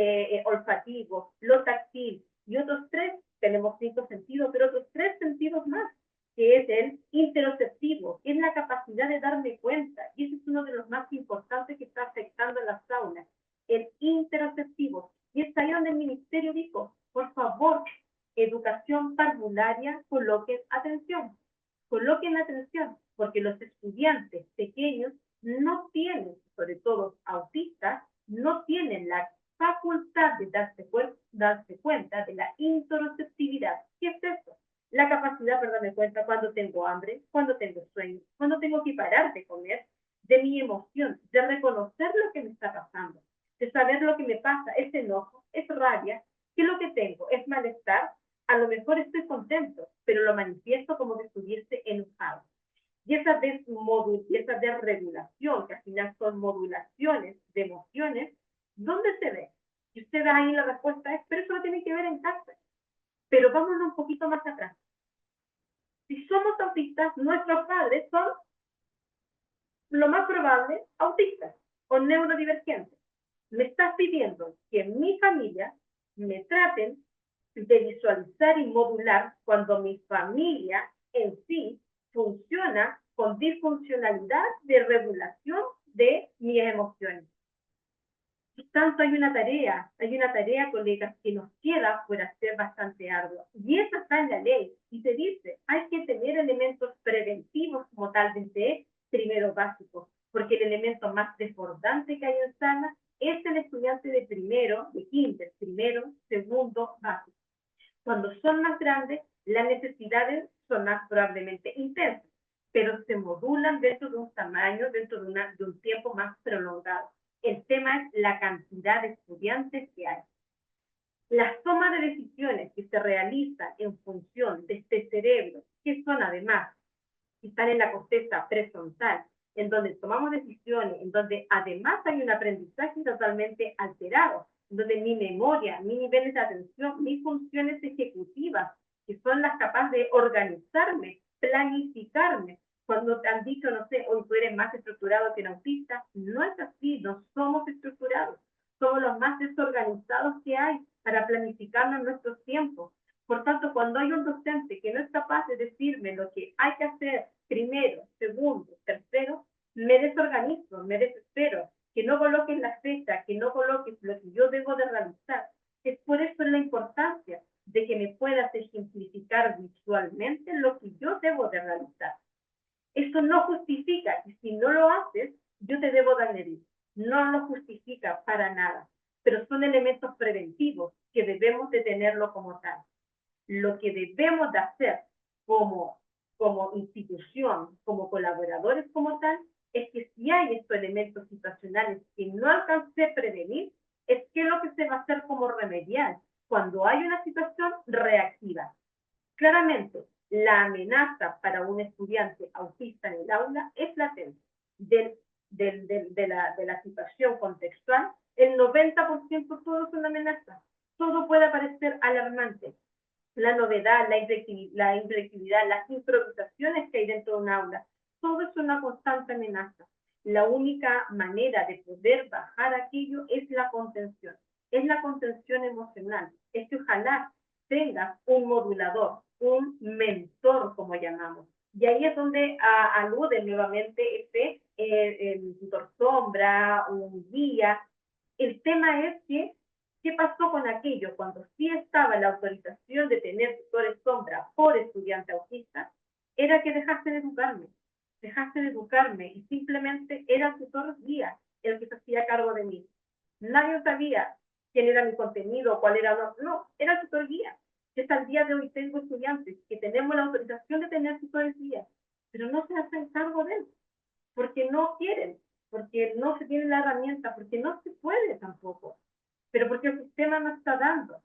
olfativo, lo táctil, y otros tres, tenemos 5 sentidos, pero otros 3 sentidos más, que es el interoceptivo, que es la capacidad de darme cuenta, y ese es uno de los más importantes que está afectando a las aulas, el interoceptivo. Y es ahí donde el ministerio dijo, por favor, educación parvularia, coloquen atención, porque los estudiantes pequeños no tienen, sobre todo autistas, no tienen la facultad de darse cuenta de la interoceptividad. ¿Qué es eso? La capacidad de darme cuenta cuando tengo hambre, cuando tengo sueño, cuando tengo que parar de comer, de mi emoción, de reconocer lo que me está pasando, de saber lo que me pasa, es enojo, es rabia, qué es lo que tengo, es malestar, a lo mejor estoy contento, pero lo manifiesto como que estuviese enojado. Y esa desregulación, que al final son modulaciones de emociones, ¿dónde se ve? Y usted ahí la respuesta es, pero eso lo tiene que ver en casa. Pero vámonos un poquito más atrás. Si somos autistas, nuestros padres son, lo más probable, autistas o neurodivergentes. Me estás pidiendo que en mi familia me traten de visualizar y modular cuando mi familia en sí funciona con disfuncionalidad de regulación de mis emociones. Por tanto, hay una tarea, colegas, que nos queda por hacer bastante ardua. Y eso está en la ley. Y te dice, hay que tener elementos preventivos como tal desde primero básicos, porque el elemento más desbordante que hay en sala es el estudiante de primero, de kinder, primero, segundo, básico. Cuando son más grandes, las necesidades son más probablemente intensas, pero se modulan dentro de un tamaño, dentro de un tiempo más prolongado. El tema es la cantidad de estudiantes que hay. Las tomas de decisiones que se realizan en función de este cerebro, que son además, que están en la corteza prefrontal, en donde tomamos decisiones, en donde además hay un aprendizaje totalmente alterado, en donde mi memoria, mi nivel de atención, mis funciones ejecutivas, que son las capaces de organizarme, planificarme. Cuando te han dicho, no sé, hoy tú eres más estructurado que un autista, no es así, no somos estructurados, somos los más desorganizados que hay para planificarnos nuestros tiempos. Por tanto, cuando hay un docente que no es capaz de decirme lo que hay que hacer primero, segundo, tercero, me desorganizo, me desespero, que no coloques la fecha, que no coloques lo que yo debo de realizar. Es por eso la importancia de que me puedas ejemplificar visualmente lo que yo debo de realizar. Eso no justifica que si no lo haces, yo te debo de agredir. No lo justifica para nada, pero son elementos preventivos que debemos de tenerlo como tal. Lo que debemos de hacer como institución, como colaboradores como tal, es que si hay estos elementos situacionales que no alcancé a prevenir, es que lo que se va a hacer como remediar cuando hay una situación reactiva. Claramente, la amenaza para un estudiante autista en el aula es latente. De la situación contextual, el 90% todo es una amenaza. Todo puede parecer alarmante. La novedad, la impredictibilidad, las improvisaciones que hay dentro de un aula, todo es una constante amenaza. La única manera de poder bajar aquello es la contención emocional. Es que ojalá tengas un modulador, un mentor, como llamamos. Y ahí es donde alude nuevamente el tutor sombra, un guía. El tema es que ¿qué pasó con aquello cuando sí estaba la autorización de tener tutores sombra por estudiante autista? Era que dejaste de educarme y simplemente era el tutor guía el que se hacía cargo de mí. Nadie sabía quién era mi contenido, cuál era, no, era el tutor guía. Hasta el día de hoy tengo estudiantes que tenemos la autorización de tener tutores guía, pero no se hacen cargo de él, porque no quieren, porque no se tiene la herramienta, porque no se puede tampoco, pero porque el sistema no está dando.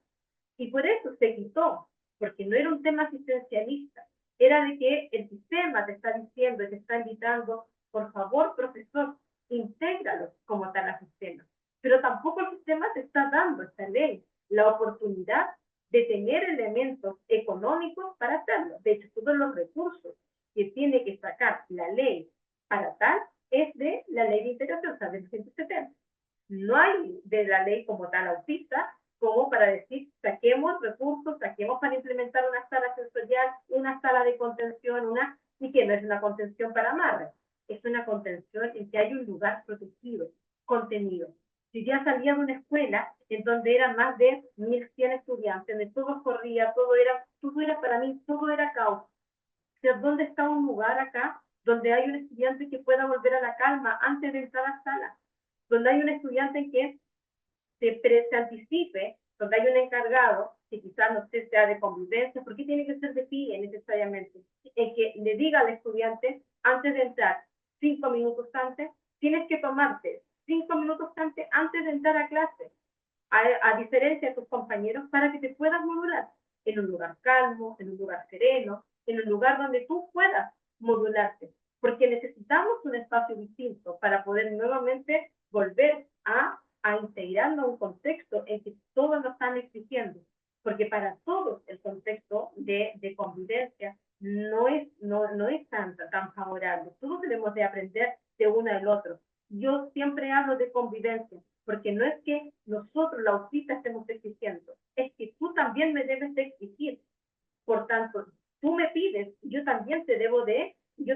Y por eso se quitó, porque no era un tema asistencialista, era de que el sistema te está diciendo, te está invitando, por favor, profesor, intégralo como tal al sistema. Pero tampoco el sistema te está dando esta ley, la oportunidad de tener elementos económicos para hacerlo. De hecho, todos los recursos que tiene que sacar la ley para tal es de la ley de integración, o sea, del 170. No hay de la ley como tal autista como para decir, saquemos recursos, saquemos para implementar una sala sensorial, una sala de contención, y que no es una contención para amarre, es una contención en que hay un lugar protegido, contenido. Si ya salía de una escuela en donde eran más de 1.100 estudiantes, donde todo corría, todo era para mí, todo era caos. O sea, ¿dónde está un lugar acá donde hay un estudiante que pueda volver a la calma antes de entrar a la sala? Donde hay un estudiante que se anticipe, donde hay un encargado, que quizás no sé, sea de convivencia, ¿por qué tiene que ser de PIE necesariamente? En que le diga al estudiante, antes de entrar, 5 minutos antes, tienes que tomarte 5 minutos antes de entrar a clase, a diferencia de tus compañeros, para que te puedas modular en un lugar calmo, en un lugar sereno, en un lugar donde tú puedas modularte. porque necesitamos un espacio distinto para poder nuevamente volver a integrarnos a un contexto en que todos nos están exigiendo, porque para todos el contexto de convivencia no es tan favorable. Todos debemos de aprender de uno del otro. Yo siempre hablo de convivencia, porque no es que nosotros, la autista, estemos exigiendo, es que tú también me debes de exigir. Por tanto, tú me pides, yo también te debo de, tú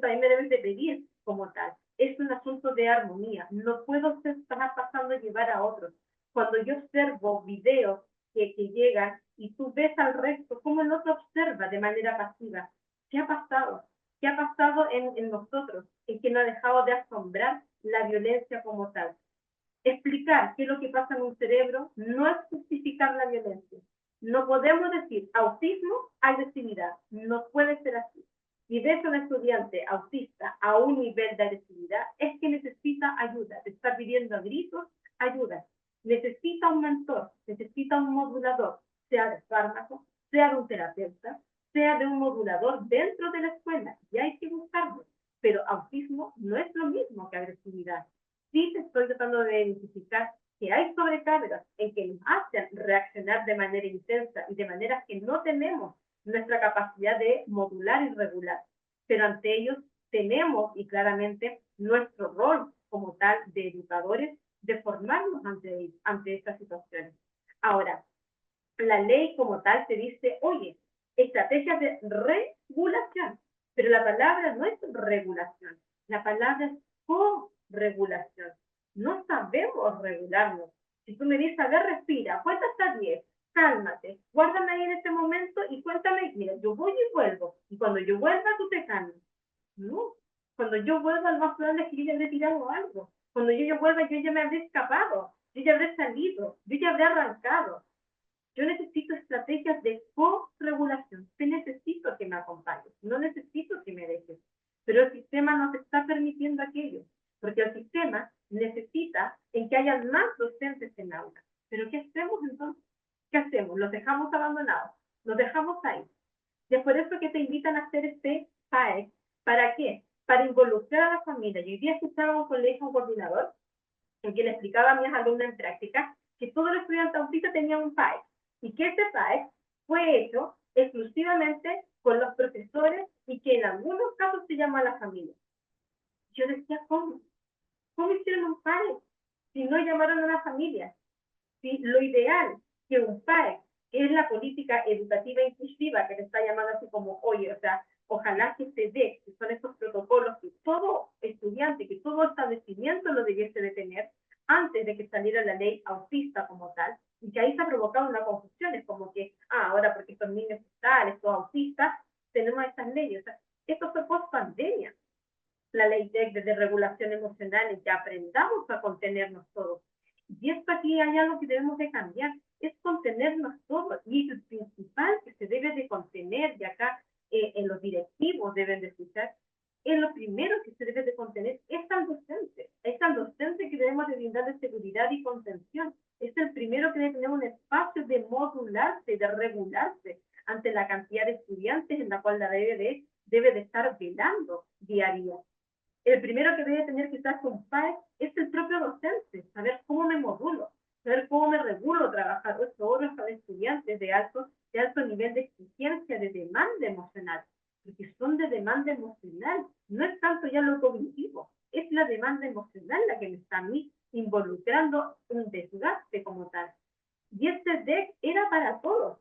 también me debes de pedir como tal. Es un asunto de armonía. No puedo estar pasando a llevar a otros. Cuando yo observo videos que llegan y tú ves al resto, cómo el otro observa de manera pasiva. ¿Qué ha pasado? ¿Qué ha pasado en nosotros? Es que no ha dejado de asombrar la violencia como tal. Explicar qué es lo que pasa en un cerebro no es justificar la violencia. No podemos decir autismo, agresividad. No puede ser así. Si ves a un estudiante autista a un nivel de agresividad, es que necesita ayuda, está pidiendo a gritos ayuda. Necesita un mentor, necesita un modulador, sea de fármaco, sea de un terapeuta, sea de un modulador dentro de la escuela. Y hay que buscarlo. Pero autismo no es lo mismo que agresividad. Sí te estoy tratando de identificar que hay sobrecargas en que nos hacen reaccionar de manera intensa y de manera que no tenemos nuestra capacidad de modular y regular. Pero ante ellos tenemos, y claramente, nuestro rol como tal de educadores, de formarnos ante estas situaciones. Ahora, la ley como tal te dice, oye, estrategias de regulación, pero la palabra no es regulación, la palabra es co-regulación. No sabemos regularnos. Si tú me dices, a ver, respira, cuenta hasta 10, cálmate, guárdame ahí en este momento y cuéntame, mira, yo voy y vuelvo, y cuando yo vuelva tú te calmas. No, cuando yo vuelva lo más probable es que yo ya habré tirado algo. Cuando yo vuelva yo ya me habré escapado, yo ya habré salido, yo ya habré arrancado. Yo necesito estrategias de co-regulación. Te necesito que me acompañes, no necesito que me dejes. Pero el sistema no te está permitiendo aquello, porque el sistema necesita en que haya más docentes en aula. Pero ¿qué hacemos entonces? ¿Qué hacemos? Los dejamos abandonados, los dejamos ahí. Y es por eso que te invitan a hacer este PAE. ¿Para qué? Para involucrar a la familia. Yo hoy día escuchaba a un colegio, un coordinador, en que le explicaba a mis alumnos en práctica que todos los estudiantes autistas tenían un PAE y que este PAE fue hecho exclusivamente con los profesores y que en algunos casos se llama a la familia. Yo decía, ¿cómo? ¿Cómo hicieron un PAE si no llamaron a la familia? Si lo ideal que un PAE, que es la política educativa inclusiva, que te está llamando así como, oye, o sea, ojalá que se dé, que son estos protocolos que todo estudiante, que todo establecimiento lo debiese de tener antes de que saliera la ley autista como tal, y que ahí se ha provocado una confusión, es como que, ahora porque estos niños están, estos autistas, tenemos estas leyes, o sea, esto fue post pandemia, la ley de regulación emocional, en que aprendamos a contenernos todos. Y esto aquí hay algo que debemos de cambiar, es contenernos todos, y el principal que se debe de contener, y acá en los directivos deben de escuchar, es lo primero que se debe de contener, es al docente que debemos de brindar de seguridad y contención, es el primero que debe tener un espacio de modularse, de regularse ante la cantidad de estudiantes en la cual la debe de estar velando día a día. El primero que debe tener que estar con paz es el propio docente, saber cómo me modulo, saber cómo me regulo trabajar 8 horas para estudiantes de alto nivel de exigencia, de demanda emocional, porque son de demanda emocional, no es tanto ya lo cognitivo, es la demanda emocional la que me está a mí involucrando un desgaste como tal. Y este DEC era para todos.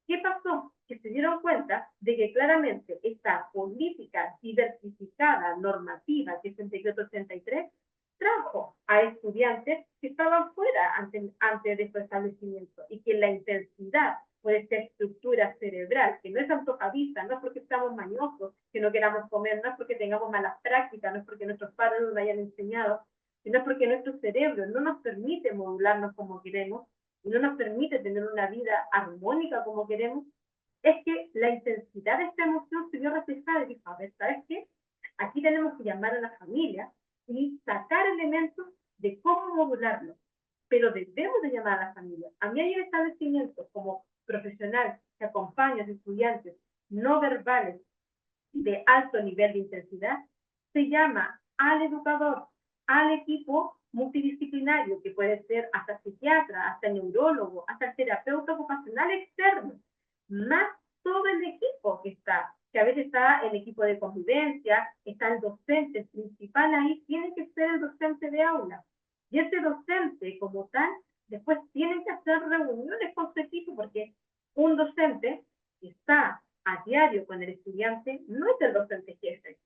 ¿Qué pasó? Que se dieron cuenta de que claramente esta política diversificada, normativa, que es el decreto 83, trajo a estudiantes que estaban fuera antes de su establecimiento y que la intensidad por esta estructura cerebral, que no es antojadiza, no es porque estamos mañosos, que no queramos comer, no es porque tengamos malas prácticas, no es porque nuestros padres nos hayan enseñado, sino es porque nuestro cerebro no nos permite modularnos como queremos, y no nos permite tener una vida armónica como queremos, es que la intensidad de esta emoción se vio reflejada y dijo, a ver, ¿sabes qué? Aquí tenemos que llamar a la familia y sacar elementos de cómo modularlo, pero debemos de llamar a la familia. A mí hay establecimientos como profesional que acompaña a los estudiantes no verbales de alto nivel de intensidad, se llama al educador, al equipo multidisciplinario, que puede ser hasta psiquiatra, hasta neurólogo, hasta el terapeuta ocupacional externo, más todo el equipo que a veces está el equipo de convivencia, está el docente, el principal ahí tiene que ser el docente de aula. Y ese docente como tal, después tiene que hacer reuniones con su equipo, porque un docente que está a diario con el estudiante no es el docente jefe.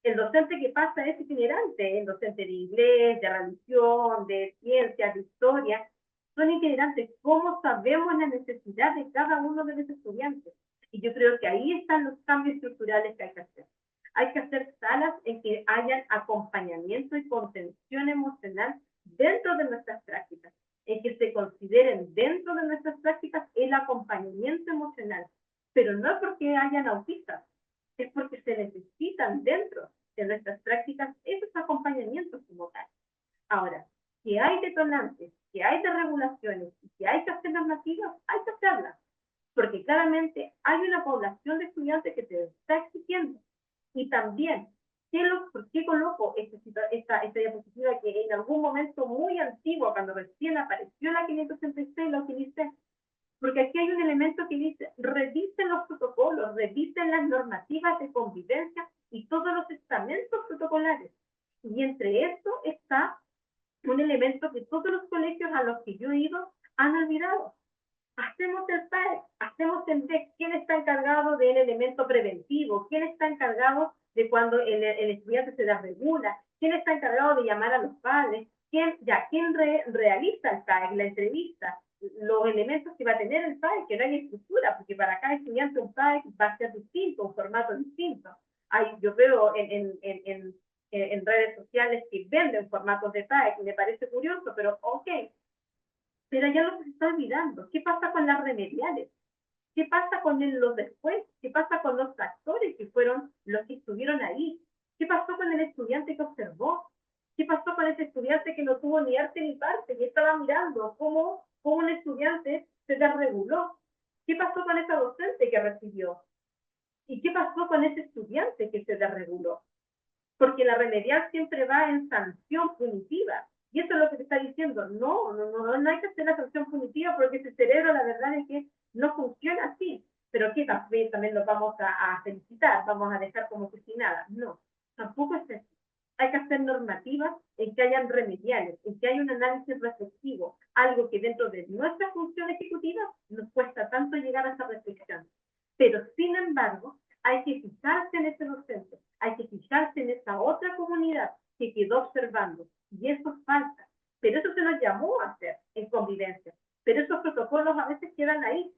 El docente que pasa es itinerante, el docente de inglés, de religión, de ciencias, de historia, son itinerantes. ¿Cómo sabemos la necesidad de cada uno de los estudiantes? Y yo creo que ahí están los cambios estructurales que hay que hacer. Hay que hacer salas en que haya acompañamiento y contención emocional dentro de nuestras prácticas, en que se consideren dentro de nuestras prácticas el acompañamiento emocional, pero no porque hayan autistas, es porque se necesitan dentro de nuestras prácticas esos acompañamientos como tal. Ahora, que hay detonantes, que hay desregulaciones y que hay que hacer normativas, hay que hacerlas, porque claramente hay una población de estudiantes que te está exigiendo. Y también, ¿por qué coloco esta diapositiva que en algún momento muy antiguo, cuando recién apareció la 536, la utilicé? Porque aquí hay un elemento que dice, revisen los protocolos, revisen las normativas de convivencia y todos los estamentos protocolares. Y entre esto está un elemento que todos los colegios a los que yo he ido han olvidado. Hacemos el PAE, hacemos el DEC, quién está encargado del elemento preventivo, quién está encargado de cuando el estudiante se desregula, quién está encargado de llamar a los padres, quién realiza el PAE, la entrevista, los elementos que va a tener el PAE, que no hay estructura, porque para cada estudiante un PAE va a ser distinto, un formato distinto. Yo veo en redes sociales que venden formatos de PAE, que me parece curioso, pero ok. Pero ya lo que se está olvidando. ¿Qué pasa con las remediales? ¿Qué pasa con los después? ¿Qué pasa con los actores que fueron los que estuvieron ahí? ¿Qué pasó con el estudiante que observó? ¿Qué pasó con ese estudiante que no tuvo ni arte ni parte y estaba mirando cómo un estudiante se desreguló? ¿Qué pasó con esa docente que recibió? ¿Y qué pasó con ese estudiante que se desreguló? Porque la remedial siempre va en sanción punitiva. Y eso es lo que te está diciendo. No hay que hacer la sanción punitiva porque ese cerebro, la verdad es que no funciona así. Pero que también lo vamos a felicitar, vamos a dejar como que sin nada. No, tampoco es así. Hay que hacer normativas en que hayan remediales, en que haya un análisis reflexivo, algo que dentro de nuestra función ejecutiva nos cuesta tanto llegar a esa reflexión. Pero, sin embargo, hay que fijarse en ese docente, hay que fijarse en esa otra comunidad que quedó observando, y eso falta. Pero eso se nos llamó a hacer en convivencia, pero esos protocolos a veces quedan ahí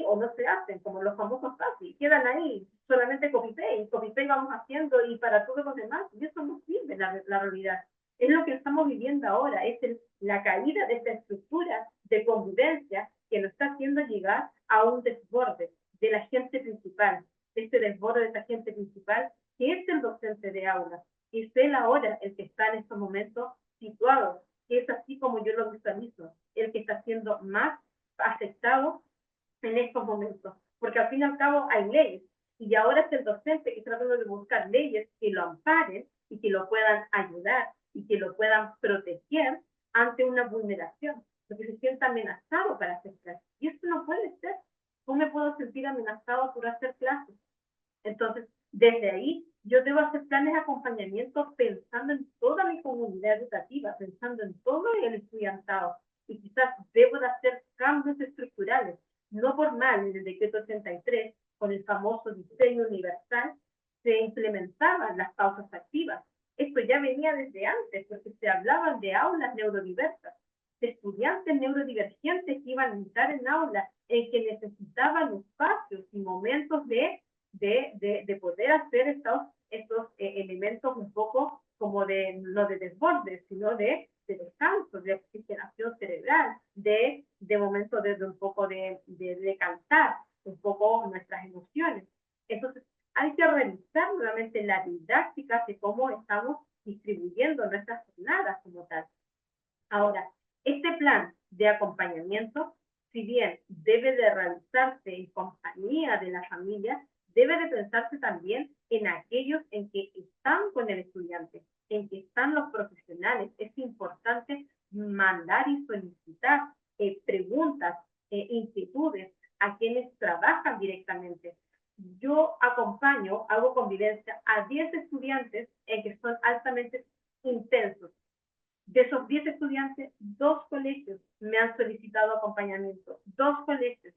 o no se hacen, como los famosos FASI, quedan ahí, solamente copy-paste vamos haciendo y para todos los demás, y eso no sirve la realidad. Es lo que estamos viviendo ahora, es la caída de esta estructura de convivencia que nos está haciendo llegar a un desborde del agente principal, este desborde de ese agente principal, que es el docente de aula, que es él ahora el que está en estos momentos situado, que es así como yo lo visualizo, el que está siendo más afectado en estos momentos, porque al fin y al cabo hay leyes, y ahora es el docente que está tratando de buscar leyes que lo amparen y que lo puedan ayudar y que lo puedan proteger ante una vulneración, porque se sienta amenazado para hacer clases. Y esto no puede ser. ¿Cómo me puedo sentir amenazado por hacer clases? Entonces, desde ahí, yo debo hacer planes de acompañamiento pensando en toda mi comunidad educativa, pensando en todo el estudiantado. Y quizás debo de hacer cambios estructurales. No por mal, en el decreto 83, con el famoso diseño universal, se implementaban las pausas activas. Esto ya venía desde antes, porque se hablaban de aulas neurodiversas, de estudiantes neurodivergentes que iban a entrar en aulas, en que necesitaban espacios y momentos de poder hacer estos elementos un poco como no de desborde, sino de descanso, de oxigenación cerebral, de momento de un poco de cantar un poco nuestras emociones. Entonces, hay que revisar nuevamente la didáctica de cómo estamos distribuyendo nuestras jornadas como tal. Ahora, este plan de acompañamiento, si bien debe de realizarse en compañía de la familia, debe de pensarse también en aquellos en que están con el estudiante, en que están los profesionales. Es importante mandar y solicitar preguntas, inquietudes a quienes trabajan directamente. Yo acompaño, hago convivencia a 10 estudiantes en que son altamente intensos. De esos 10 estudiantes, 2 colegios me han solicitado acompañamiento, 2 colegios.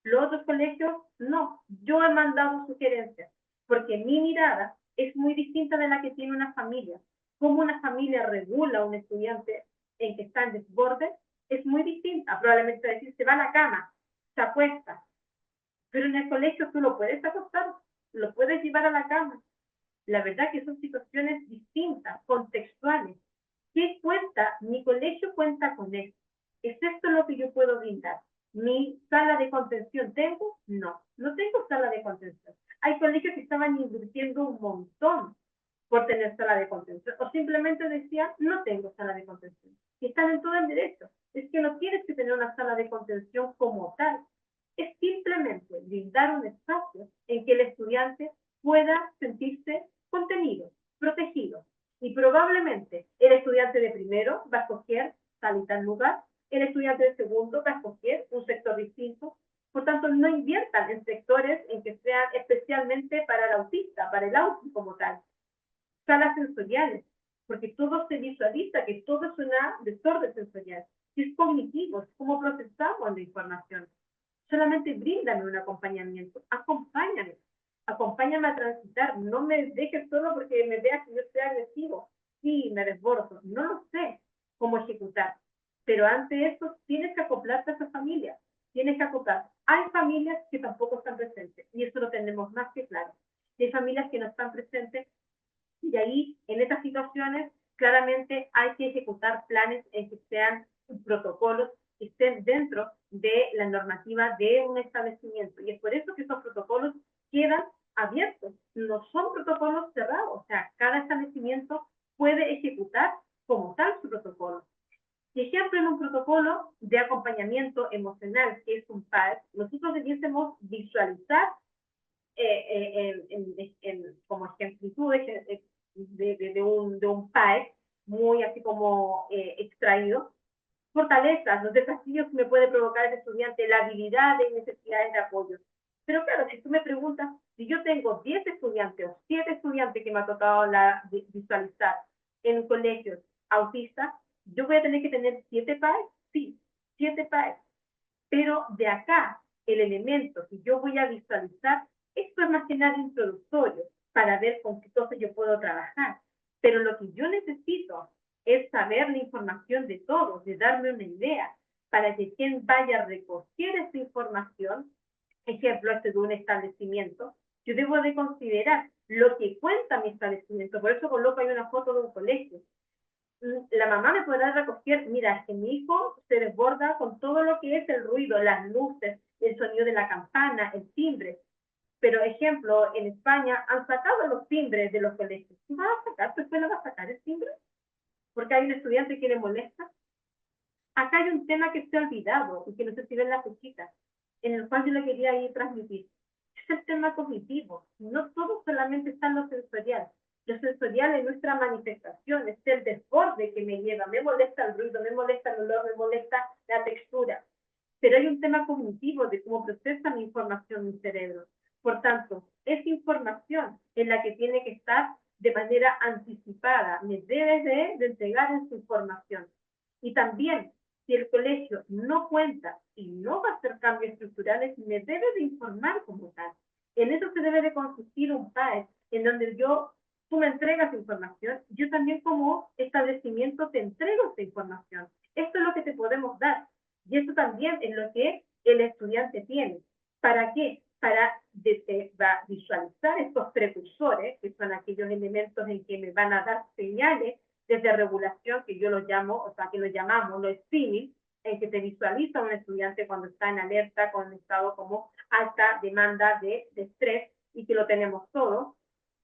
Los otros colegios, no. Yo he mandado sugerencias, porque mi mirada es muy distinta de la que tiene una familia. Cómo una familia regula a un estudiante en que está en desborde es muy distinta. Probablemente decir, se va a la cama, se acuesta. Pero en el colegio tú lo puedes acostar, lo puedes llevar a la cama. La verdad que son situaciones distintas, contextuales. ¿Qué cuenta? Mi colegio cuenta con esto. ¿Es esto lo que yo puedo brindar? ¿Mi sala de contención tengo? No, no tengo sala de contención. Hay colegios que estaban invirtiendo un montón por tener sala de contención, o simplemente decían, no tengo sala de contención. Y están en todo el derecho. Es que no tienes que tener una sala de contención como tal. Es simplemente brindar un espacio en que el estudiante pueda sentirse contenido, protegido. Y probablemente el estudiante de primero va a escoger tal y tal lugar, el estudiante de segundo va a escoger un sector distinto. Por tanto, no inviertan en sectores en que sean especialmente para el autista, para el autismo como tal. Salas sensoriales, porque todo se visualiza, que todo es una desorden sensorial. Es cognitivo, es cómo procesamos la información. Solamente bríndame un acompañamiento, acompáñame, acompáñame a transitar, no me dejes solo porque me veas que yo soy agresivo, sí, me desbordo, no lo sé cómo ejecutar, pero ante eso tienes que acoplarte a esa familia, tienes que acoplar. Hay familias que tampoco están presentes, y eso lo tenemos más que claro. Hay familias que no están presentes, y ahí, en estas situaciones, claramente hay que ejecutar planes en que sean protocolos que estén dentro de la normativa de un establecimiento. Y es por eso que esos protocolos quedan abiertos, no son protocolos cerrados. O sea, cada establecimiento puede ejecutar como tal su protocolo. Por ejemplo, en un protocolo de acompañamiento emocional, que es un PAE, nosotros debiésemos visualizar como ejemplitudes de un PAE, muy así como extraído, fortalezas, los desafíos que me puede provocar el estudiante, la habilidad y necesidades de apoyo. Pero claro, si tú me preguntas, si yo tengo 10 estudiantes o 7 estudiantes que me ha tocado visualizar en colegios autistas, yo voy a tener que tener 7 PAEs, sí, 7 PAEs. Pero de acá, el elemento que yo voy a visualizar, esto es más que nada introductorio para ver con qué cosas yo puedo trabajar. Pero lo que yo necesito es saber la información de todos, de darme una idea, para que quien vaya a recoger esa información, ejemplo este de un establecimiento, yo debo de considerar lo que cuenta mi establecimiento. Por eso coloco ahí una foto de un colegio. La mamá me podrá recoger, mira, que mi hijo se desborda con todo lo que es el ruido, las luces, el sonido de la campana, el timbre. Pero, ejemplo, en España han sacado los timbres de los colegios. ¿Tú vas a sacar? ¿Tu escuela va a sacar el timbre? Porque hay un estudiante que le molesta. Acá hay un tema que se ha olvidado y que no sé si ven las fichitas, en el cual yo le quería ir transmitir. Es el tema cognitivo. No todo solamente está en lo sensorial. Lo sensorial es nuestra manifestación, es el desborde que me lleva. Me molesta el ruido, me molesta el olor, me molesta la textura. Pero hay un tema cognitivo de cómo procesa mi información mi cerebro. Por tanto, es información en la que tiene que estar de manera anticipada. Me debe de entregar esa información. Y también, si el colegio no cuenta y no va a hacer cambios estructurales, me debe de informar como tal. En eso se debe de consistir un PAE, en donde tú me entregas información, yo también como establecimiento te entrego esta información. Esto es lo que te podemos dar. Y eso también es lo que el estudiante tiene. ¿Para qué? Para visualizar estos precursores, que son aquellos elementos en que me van a dar señales desde regulación, que yo los llamo, o sea, que lo llamamos los STEAMing, en que te visualiza un estudiante cuando está en alerta, con un estado como alta demanda de estrés, y que lo tenemos todos,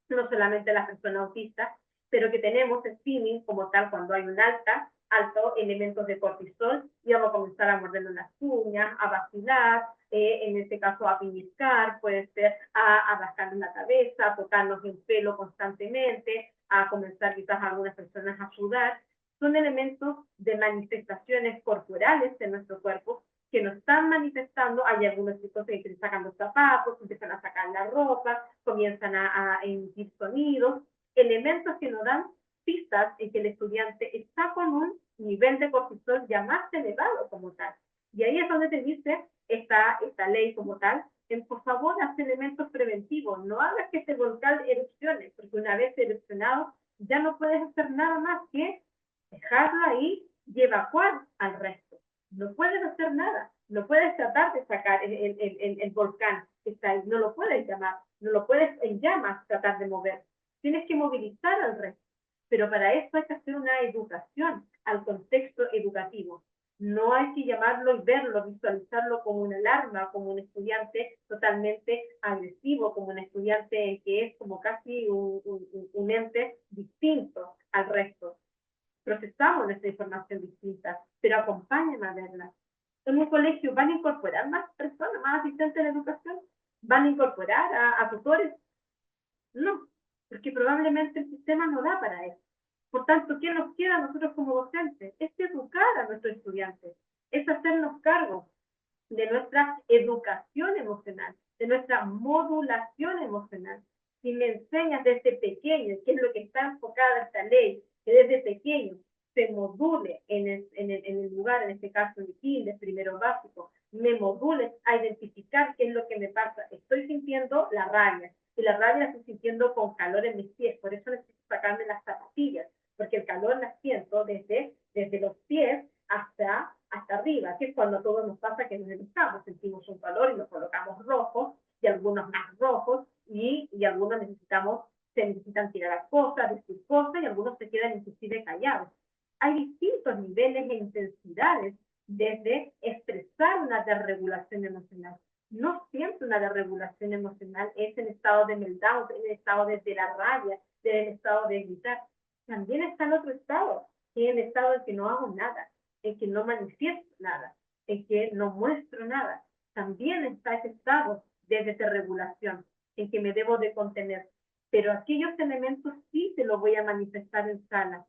no solamente las personas autistas, pero que tenemos STEAMing como tal cuando hay un altos elementos de cortisol, y vamos a comenzar a mordernos las uñas, a vacilar, en este caso a pellizcar, puede ser a rascarnos la cabeza, a tocarnos el pelo constantemente, a comenzar quizás algunas personas a sudar. Son elementos de manifestaciones corporales de nuestro cuerpo que nos están manifestando. Hay algunos chicos que empiezan sacando zapatos, empiezan a sacar la ropa, comienzan a emitir sonidos, elementos que nos dan pistas en que el estudiante está con un nivel de cortisol ya más elevado como tal. Y ahí es donde te dice esta ley como tal, por favor, haz elementos preventivos, no hagas que este volcán erupcione, porque una vez erupcionado ya no puedes hacer nada más que dejarlo ahí y evacuar al resto. No puedes hacer nada, no puedes tratar de sacar el volcán que está ahí, no lo puedes llamar, no lo puedes en llamas tratar de mover, tienes que movilizar al resto. Pero para eso hay que hacer una educación al contexto educativo. No hay que llamarlo y verlo, visualizarlo como una alarma, como un estudiante totalmente agresivo, como un estudiante que es como casi un ente distinto al resto. Procesamos nuestra información distinta, pero acompáñenme a verla. En un colegio van a incorporar más personas, más asistentes de educación, van a incorporar a tutores. No, porque probablemente el sistema no da para eso. Por tanto, ¿qué nos queda a nosotros como docentes? Es educar a nuestros estudiantes, es hacernos cargo de nuestra educación emocional, de nuestra modulación emocional. Si me enseñas desde pequeño, que es lo que está enfocada esta ley, que desde pequeño se module en el lugar, en este caso en kinder, primero básico, me module a identificar qué es lo que me pasa. Estoy sintiendo la rabia, y la rabia la estoy sintiendo con calor en mis pies, por eso necesito sacarme las zapatillas, porque el calor la siento desde los pies hasta arriba, que es cuando a todos nos pasa que nos enojamos, sentimos un calor y nos colocamos rojos, y algunos más rojos, y algunos se necesitan tirar las cosas, decir cosas, y algunos se quedan inclusive callados. Hay distintos niveles e intensidades desde expresar una desregulación emocional. No siempre una desregulación emocional es el estado de meltdown, el estado de la rabia, el estado de gritar. También está el otro estado, que es el estado en que no hago nada, en que no manifiesto nada, en que no muestro nada. También está ese estado de desregulación, en que me debo de contener. Pero aquellos elementos sí te los voy a manifestar en sala.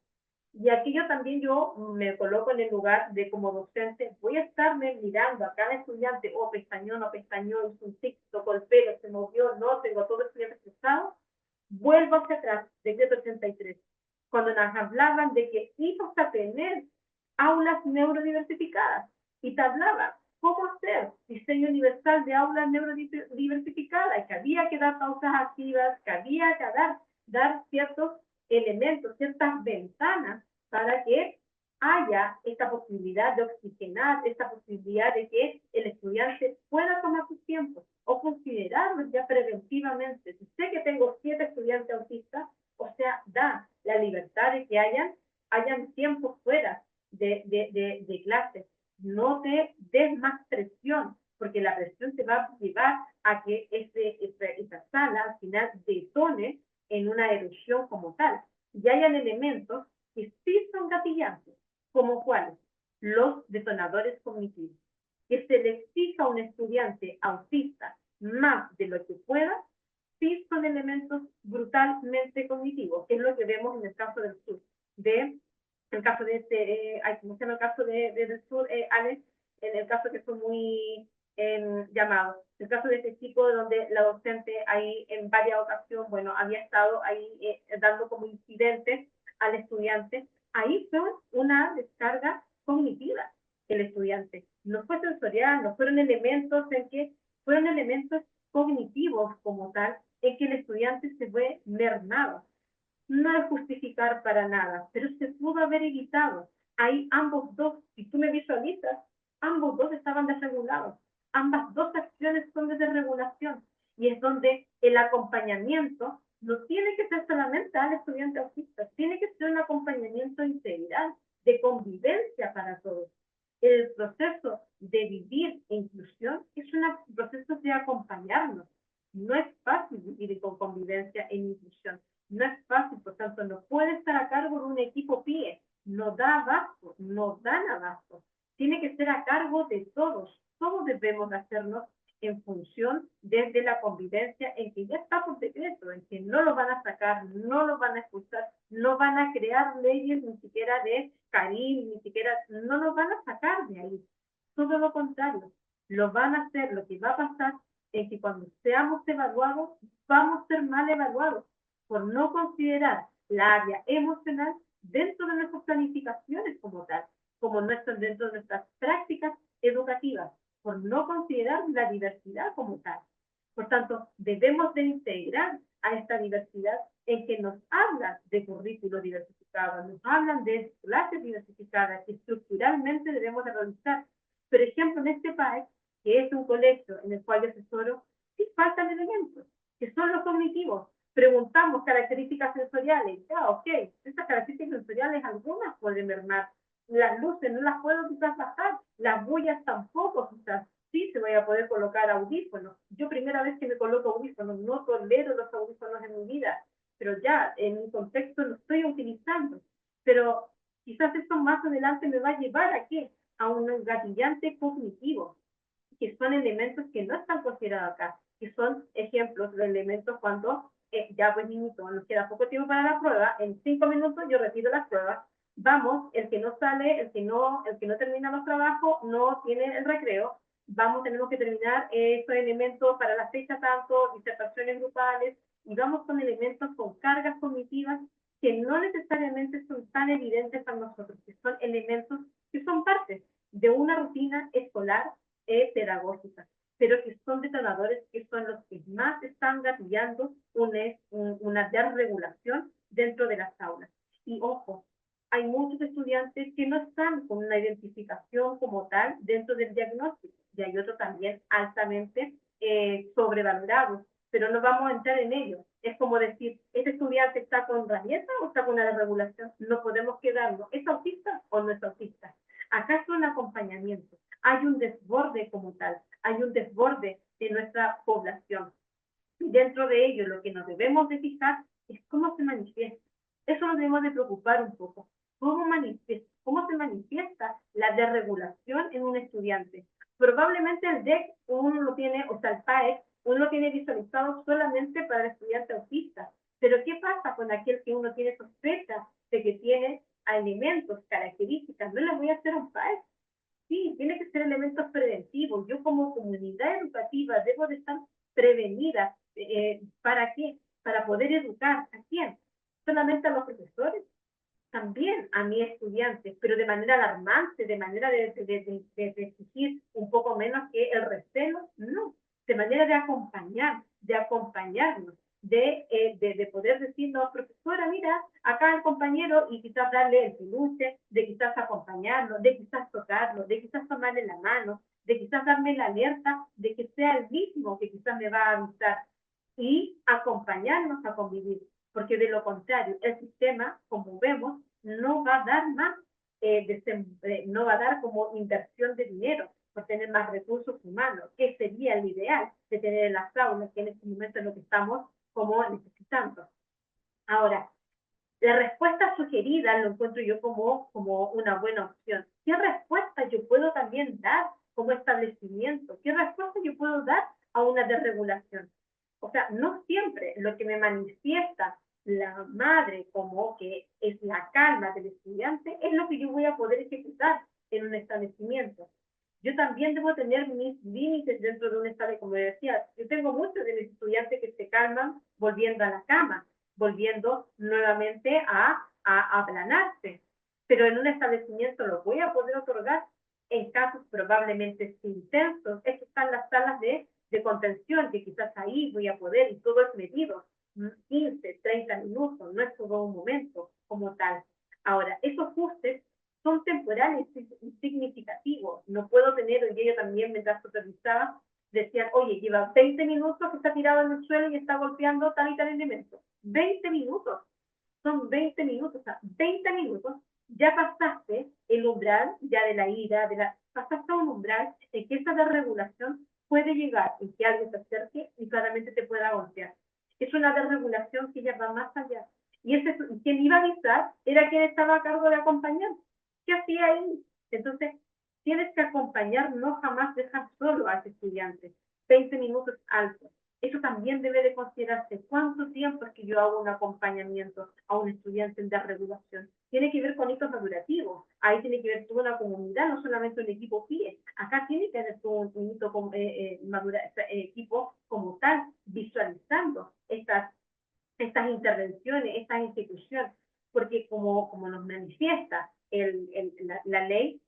Y aquí también yo me coloco en el lugar de como docente, voy a estarme mirando a cada estudiante, pestañó, no pestañó, hizo un tic, tocó el pelo, se movió, no, tengo todo esto expresado. Vuelvo hacia atrás, decreto 83, cuando nos hablaban de que íbamos a tener aulas neurodiversificadas, y te hablaba cómo hacer diseño universal de aulas neurodiversificadas, que había que dar pausas activas, que había que dar ciertos elementos, ciertas ventanas para que haya esta posibilidad de oxigenar, esta posibilidad de que el estudiante pueda tomar sus tiempos o considerarlos ya preventivamente. Si sé que tengo 7 estudiantes autistas, o sea, da la libertad de que hayan tiempos fuera de clases. No te des más presión, porque la presión te va a llevar a que esa sala al final detone en una erupción como tal. Y hayan elementos que sí son gatillantes, como cuáles, los detonadores cognitivos. Que se le exija a un estudiante autista más de lo que pueda, sí son elementos brutalmente cognitivos, que es lo que vemos en el caso del sur, el caso de como se llama el caso del sur, Alex, en el caso que fue muy llamado. El caso de este chico donde la docente ahí en varias ocasiones, bueno, había estado ahí dando como incidentes al estudiante, ahí fue una descarga cognitiva el estudiante. No fue sensorial, no fueron elementos fueron elementos cognitivos como tal, en que el estudiante se fue mermado. No es justificar para nada, pero se pudo haber evitado. Ahí ambos dos, si tú me visualizas, ambos dos estaban desregulados. Ambas dos acciones son de desregulación. Y es donde el acompañamiento no tiene que ser solamente al estudiante autista, tiene que ser un acompañamiento integral, de convivencia para todos. El proceso de vivir inclusión es un proceso de acompañarnos. No es fácil vivir con convivencia en inclusión. No es fácil, por tanto, no puede estar a cargo de un equipo PIE. No da abasto, no dan abasto. Tiene que ser a cargo de todos. todos debemos hacernos en función desde la convivencia en que ya está por decreto, en que no lo van a sacar, no lo van a expulsar, no van a crear leyes ni siquiera de Karim, ni siquiera, no lo van a sacar de ahí. Todo lo contrario, lo van a hacer. Lo que va a pasar es que cuando seamos evaluados, vamos a ser mal evaluados por no considerar la área emocional dentro de nuestras planificaciones como tal, como dentro de nuestras prácticas educativas, por no considerar la diversidad como tal. Por tanto, debemos de integrar a esta diversidad en que nos hablan de currículos diversificados, nos hablan de clases diversificadas que estructuralmente debemos de realizar. Por ejemplo, en este país, que es un colegio en el cual yo asesoro, sí faltan elementos, que son los cognitivos. Preguntamos características sensoriales, ya, ok, estas características sensoriales algunas pueden mermar, las luces no las puedo quizás bajar, las bullas tampoco quizás, sí se voy a poder colocar audífonos. Yo primera vez que me coloco audífonos, no tolero los audífonos en mi vida, pero ya en mi contexto lo estoy utilizando. Pero quizás esto más adelante me va a llevar a qué? A un gatillante cognitivo, que son elementos que no están considerados acá, que son ejemplos de elementos cuando ya pues minuto, nos queda poco tiempo para la prueba, en 5 minutos yo retiro las pruebas, vamos, el que no sale, el que no termina los trabajos, no tiene el recreo, vamos, tenemos que terminar estos elementos para la fecha tanto, disertaciones grupales, y vamos con elementos con cargas cognitivas que no necesariamente son tan evidentes para nosotros, que son elementos que son parte de una rutina escolar pedagógicas, pero que son detonadores, que son los que más están gatillando una desregulación dentro de las aulas. Y ojo, hay muchos estudiantes que no están con una identificación como tal dentro del diagnóstico, y hay otros también altamente sobrevalorados, pero no vamos a entrar en ello. Es como decir, ¿este estudiante está con rabieta o está con una desregulación? No podemos quedarnos, ¿es autista o no es autista? Acá es un acompañamiento, hay un desborde como tal, hay un desborde de nuestra población. Y dentro de ello, lo que nos debemos de fijar es cómo se manifiesta. Eso nos debemos de preocupar un poco. ¿Cómo se manifiesta la desregulación en un estudiante? Probablemente el DEC uno lo tiene, o sea, el PAEC, uno lo tiene visualizado solamente para el estudiante autista. Pero ¿qué pasa con aquel que uno tiene sospecha de que tiene alimentos, características? No le voy a hacer un PAEC. Sí, tiene que ser elementos preventivos. Yo como comunidad educativa debo de estar prevenida. ¿Para qué? Para poder educar. ¿A quién? Solamente a los profesores, también a mis estudiantes, pero de manera alarmante, de manera de exigir un poco menos que el recelo, no, de manera de acompañar, de acompañarnos, de poder decir, no, profesora, mira, acá el compañero, y quizás darle el peluche, de quizás acompañarlo, de quizás tocarlo, de quizás tomarle la mano, de quizás darme la alerta de que sea el mismo que quizás me va a avisar, y acompañarnos a convivir, porque de lo contrario, el sistema, como vemos, no va a dar más, no va a dar como inversión de dinero por tener más recursos humanos, que sería el ideal de tener en las aulas, que en este momento es lo que estamos como necesitando. Ahora, la respuesta sugerida lo encuentro yo como una buena opción. ¿Qué respuesta yo puedo también dar como establecimiento? ¿Qué respuesta yo puedo dar a una desregulación? O sea, no siempre lo que me manifiesta la madre como que es la calma del estudiante es lo que yo voy a poder ejecutar en un establecimiento. Yo también debo tener mis límites dentro de un estado, como decía, yo tengo muchos de mis estudiantes que se calman volviendo a la cama, volviendo nuevamente a aplanarse, pero en un establecimiento lo voy a poder otorgar en casos probablemente intensos. Estas están las salas de contención, que quizás ahí voy a poder, y todo es medido, 15, 30 minutos, no es todo un momento como tal. Ahora, esos ajustes son temporales y significativos. No puedo tener, hoy día también mientras supervisaba, decían, oye, lleva 20 minutos que está tirado en el suelo y está golpeando tal y tal elemento. 20 minutos, son 20 minutos, o sea, 20 minutos, ya pasaste el umbral ya de la ira, pasaste a un umbral en que esa desregulación puede llegar en que alguien se acerque y claramente te pueda golpear. Es una desregulación que ya va más allá. Y quien iba a avisar era quien estaba a cargo de acompañar. ¿Qué hacía ahí? Entonces, tienes que acompañar, no jamás dejar solo a ese estudiante. 20 minutos alto. Eso también debe de considerarse. ¿Cuánto tiempo es que yo hago un acompañamiento a un estudiante en regulación? Tiene que ver con hitos madurativos. Ahí tiene que ver toda una comunidad, no solamente un equipo PIE. Acá tiene que haber todo un hito equipo como tal, visualizando estas intervenciones, estas instituciones, porque como nos manifiesta la ley,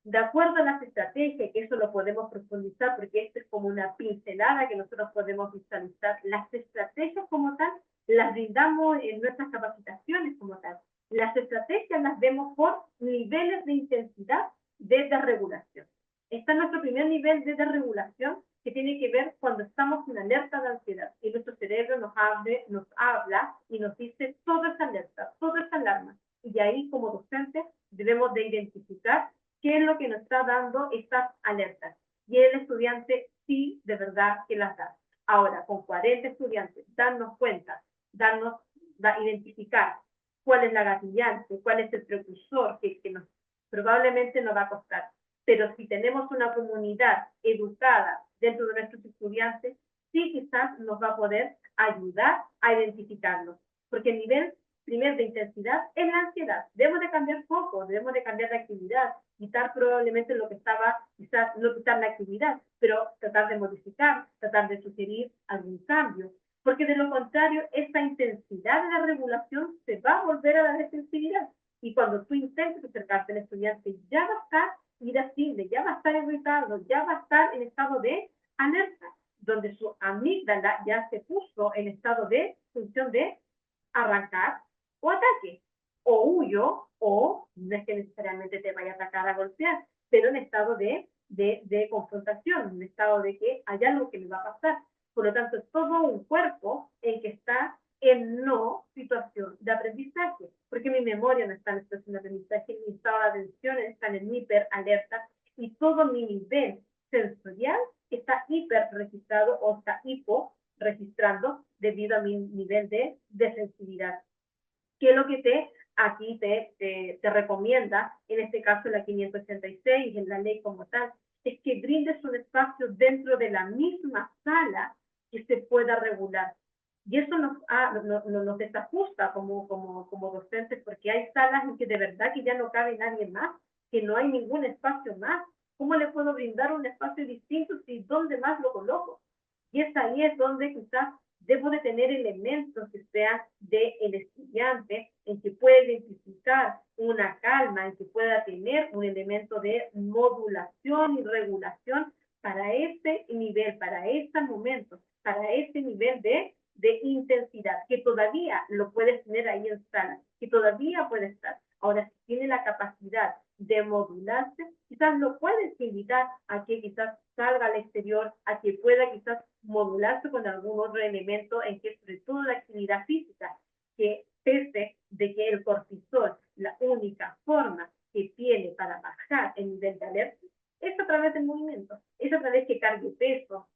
de acuerdo a las estrategias, que eso lo podemos profundizar, porque esto es como una pincelada que nosotros podemos visualizar, las estrategias como tal, las brindamos en nuestras capacitaciones como tal. Las estrategias las vemos por niveles de intensidad de desregulación. Está nuestro primer nivel de desregulación, que tiene que ver cuando estamos en alerta de ansiedad, y nuestro cerebro nos habla y nos dice todo es alerta, todo es alarma. Y ahí, como docentes, debemos de identificar qué es lo que nos está dando estas alertas. Y el estudiante sí, de verdad, que las da. Ahora, con 40 estudiantes, darnos cuenta, identificar cuál es la gatillante, cuál es el precursor que probablemente nos va a costar. Pero si tenemos una comunidad educada dentro de nuestros estudiantes, sí quizás nos va a poder ayudar a identificarlos. Porque el nivel primer de intensidad es la ansiedad. Debemos de cambiar foco, debemos de cambiar de actividad, quitar probablemente lo que estaba, quizás no quitar la actividad, pero tratar de modificar, tratar de sugerir algún cambio. Porque de lo contrario, esta intensidad de la regulación se va a volver a la defensividad. Y cuando tú intentes acercarte al estudiante, ya va a estar irascible, ya va a estar irritado, ya va a estar en estado de alerta, donde su amígdala ya se puso en estado de función de arrancar o ataque, o huyo, o no es que necesariamente te vaya a atacar a golpear, pero en estado de confrontación, en estado de que hay algo que me va a pasar. Por lo tanto, es todo un cuerpo en que está en no situación de aprendizaje, porque mi memoria no está en situación de aprendizaje, mi estado de atención está en hiperalerta y todo mi nivel sensorial está hiper registrado o está hipo registrando debido a mi nivel de sensibilidad. ¿Qué es lo que aquí te recomienda, en este caso la 586, en la ley como tal? Es que brindes un espacio dentro de la misma sala que se pueda regular. Y eso nos desajusta como docentes, porque hay salas en que de verdad que ya no cabe nadie más, que no hay ningún espacio más. ¿Cómo le puedo brindar un espacio distinto si dónde más lo coloco? Y ahí es donde quizás debo de tener elementos que sean del estudiante, en que pueda identificar una calma, en que pueda tener un elemento de modulación y regulación para ese nivel, para ese momento, para ese nivel de intensidad, que todavía lo puedes tener ahí en sala, que todavía puede estar. Ahora, si tiene la capacidad de modularse, quizás lo puedes invitar a que quizás salga al exterior, a que pueda quizás modularse con algún otro elemento en que sobre todo la actividad física, que pese de que el cortisol, la única forma que tiene para bajar el nivel de alerta, es a través del movimiento, es a través que cargue peso.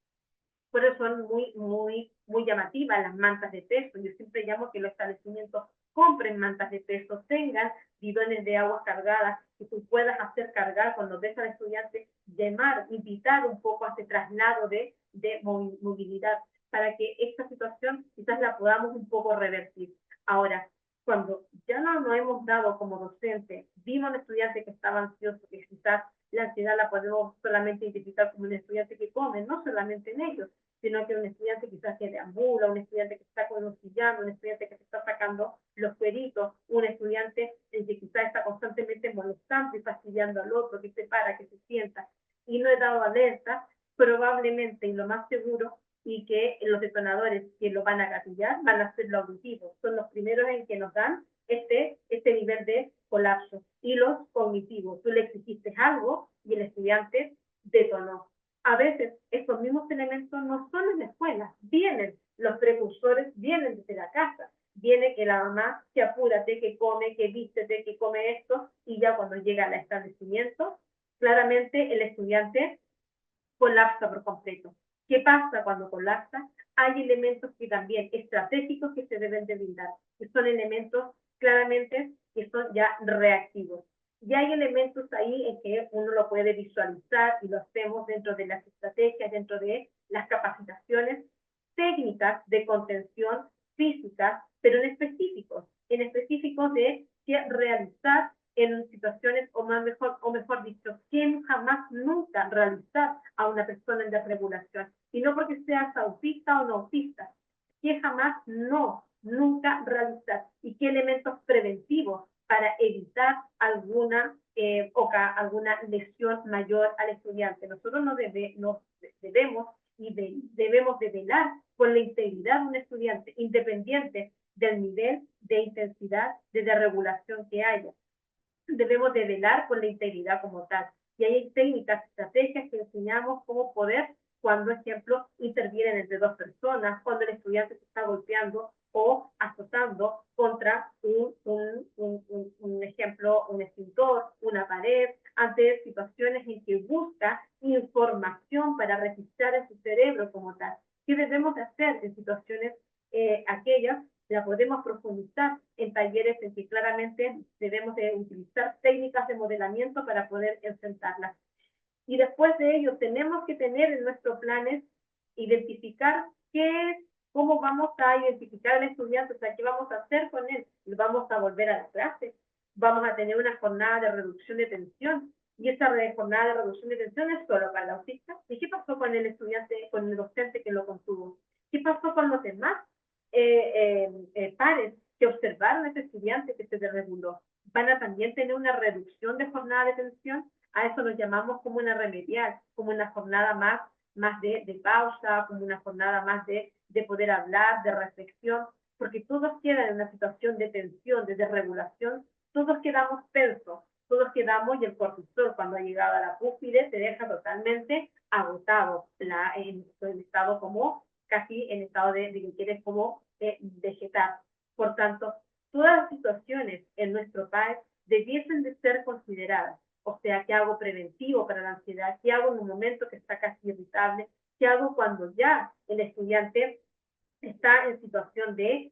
Por eso son muy llamativas las mantas de peso. Yo siempre llamo que los establecimientos compren mantas de peso, tengan bidones de agua cargadas, que tú puedas hacer cargar cuando ves al estudiante, invitar un poco a ese traslado de movilidad, para que esta situación quizás la podamos un poco revertir. Ahora, cuando ya no nos hemos dado como docente, vimos a un estudiante que estaba ansioso, que quizás la ansiedad la podemos solamente identificar como un estudiante que come, no solamente en ellos, sino que un estudiante quizás que deambula, un estudiante que está conocillando, un estudiante que se está sacando los cueritos, un estudiante que quizás está constantemente molestando y fastidiando al otro, que se para, que se sienta, y no he dado alerta, probablemente y lo más seguro, y que los detonadores que lo van a gatillar van a ser los auditivos, son los primeros en que nos dan este nivel de colapso. Y los cognitivos, tú le exigiste algo y el estudiante detonó. A veces estos mismos elementos no son en la escuela, vienen, los precursores vienen desde la casa, viene que la mamá se apúrate, que come, que vístete, que come esto, y ya cuando llega al establecimiento, claramente el estudiante colapsa por completo. ¿Qué pasa cuando colapsa? Hay elementos que también estratégicos que se deben de brindar, que son elementos claramente que son ya reactivos. Y hay elementos ahí en que uno lo puede visualizar y lo hacemos dentro de las estrategias, dentro de las capacitaciones técnicas de contención física, pero en específicos de qué realizar en situaciones, o mejor dicho, quién jamás nunca realizar a una persona en desregulación. Y no porque seas autista o no autista, que jamás nunca realizar y qué elementos preventivos para evitar alguna lesión mayor al estudiante. Nosotros nos debemos debemos de velar por la integridad de un estudiante, independiente del nivel de intensidad de desregulación que haya. Debemos de velar por la integridad como tal. Y hay técnicas, estrategias que enseñamos cómo poder, cuando, ejemplo, intervienen entre dos personas, cuando el estudiante se está golpeando o azotando contra un ejemplo, un extintor, una pared, ante situaciones en que busca información para registrar en su cerebro como tal. ¿Qué debemos de hacer en situaciones aquellas? La podemos profundizar en talleres en que claramente debemos de utilizar técnicas de modelamiento para poder enfrentarlas. Y después de ello tenemos que tener en nuestros planes identificar qué es, cómo vamos a identificar al estudiante, o sea, qué vamos a hacer con él. Vamos a volver a la clase, vamos a tener una jornada de reducción de tensión, y esa jornada de reducción de tensión es solo para el autista. ¿Y qué pasó con el estudiante, con el docente que lo contuvo? ¿Qué pasó con los demás pares que observaron a ese estudiante que se desreguló? ¿Van a también tener una reducción de jornada de tensión? A eso lo llamamos como una remedial, como una jornada más de pausa, como una jornada más de poder hablar, de reflexión, porque todos quedan en una situación de tensión, de desregulación, todos quedamos tensos, todos quedamos, y el cortisol cuando ha llegado a la cúspide te deja totalmente agotado, en estado como, casi en estado de que quieres como vegetar. Por tanto, todas las situaciones en nuestro país debiesen de ser consideradas. O sea, ¿qué hago preventivo para la ansiedad? ¿Qué hago en un momento que está casi irritable? ¿Qué hago cuando ya el estudiante está en situación de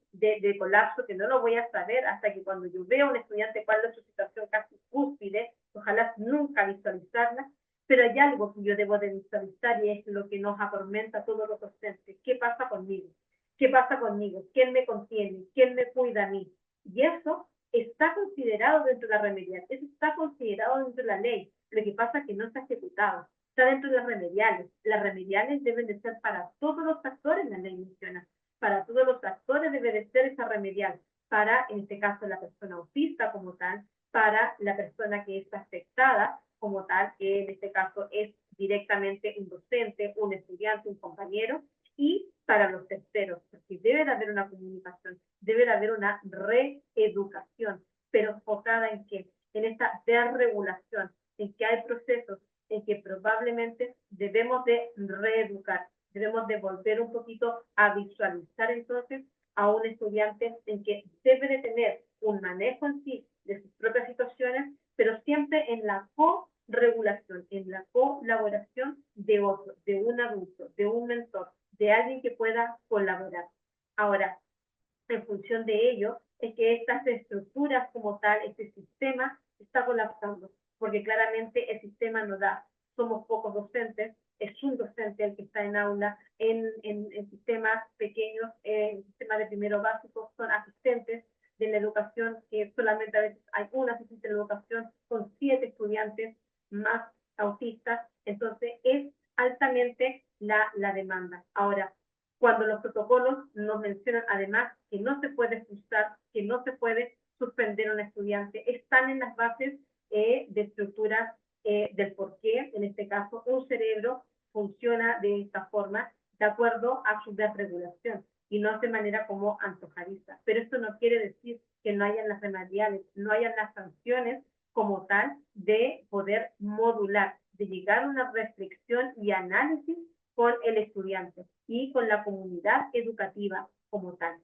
colapso, que no lo voy a saber hasta que cuando yo veo a un estudiante cuál es su situación casi cúspide, ojalá nunca visualizarla, pero hay algo que yo debo de visualizar y es lo que nos atormenta a todos los docentes. ¿Qué pasa conmigo? ¿Qué pasa conmigo? ¿Quién me contiene? ¿Quién me cuida a mí? Y eso está considerado dentro de la remedial, eso está considerado dentro de la ley, lo que pasa es que no está ejecutado, está dentro de las remediales deben de ser para todos los actores, la ley menciona, para todos los actores debe de ser esa remedial, para en este caso la persona autista como tal, para la persona que está afectada como tal, que en este caso es directamente un docente, un estudiante, un compañero, y para los terceros, porque debe de haber una comunicación, debe de haber una reeducación, pero enfocada en qué, en esta desregulación, en que hay procesos en que probablemente debemos de reeducar, debemos de volver un poquito a visualizar entonces a un estudiante en que debe de tener un manejo en sí de sus propias situaciones, pero siempre en la co-regulación, en la colaboración de otro, de un adulto, de un mentor, de alguien que pueda colaborar. Ahora, en función de ello, es que estas estructuras como tal, este sistema está colapsando, porque claramente el sistema no da. Somos pocos docentes, es un docente el que está en aula, en sistemas pequeños, en sistemas de primero básico, son asistentes de la educación, que solamente a veces hay un asistente de la educación con 7 estudiantes más autistas, entonces es altamente la demanda. Ahora, cuando los protocolos nos mencionan además que no se puede frustrar, que no se puede suspender a un estudiante, están en las bases de estructuras del por qué, en este caso, un cerebro funciona de esta forma de acuerdo a su desregulación y no de manera como antojadiza. Pero esto no quiere decir que no hayan las remediales, no hayan las sanciones como tal de poder modular, de llegar a una reflexión y análisis con el estudiante y con la comunidad educativa como tal.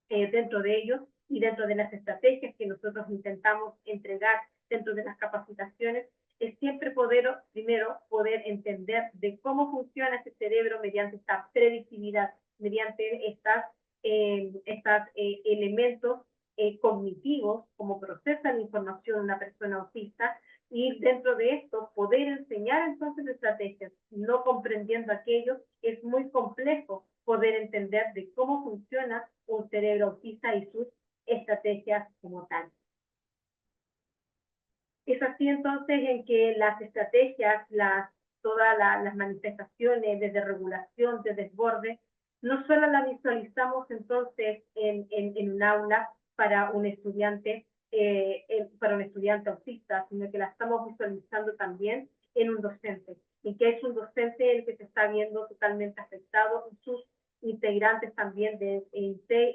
Dentro de ellos y dentro de las estrategias que nosotros intentamos entregar dentro de las capacitaciones, es siempre primero poder entender de cómo funciona ese cerebro mediante esta predictividad, mediante estos elementos cognitivos, cómo procesa la información una persona autista, y dentro de esto poder enseñar entonces estrategias. No comprendiendo aquello, es muy complejo poder entender de cómo funciona un cerebro autista y sus estrategias como tal. Es así entonces en que las estrategias, todas las manifestaciones de desregulación, de desborde, no solo las visualizamos entonces en un aula para un estudiante, autista, sino que la estamos visualizando también en un docente, y que es un docente el que se está viendo totalmente afectado, y sus integrantes también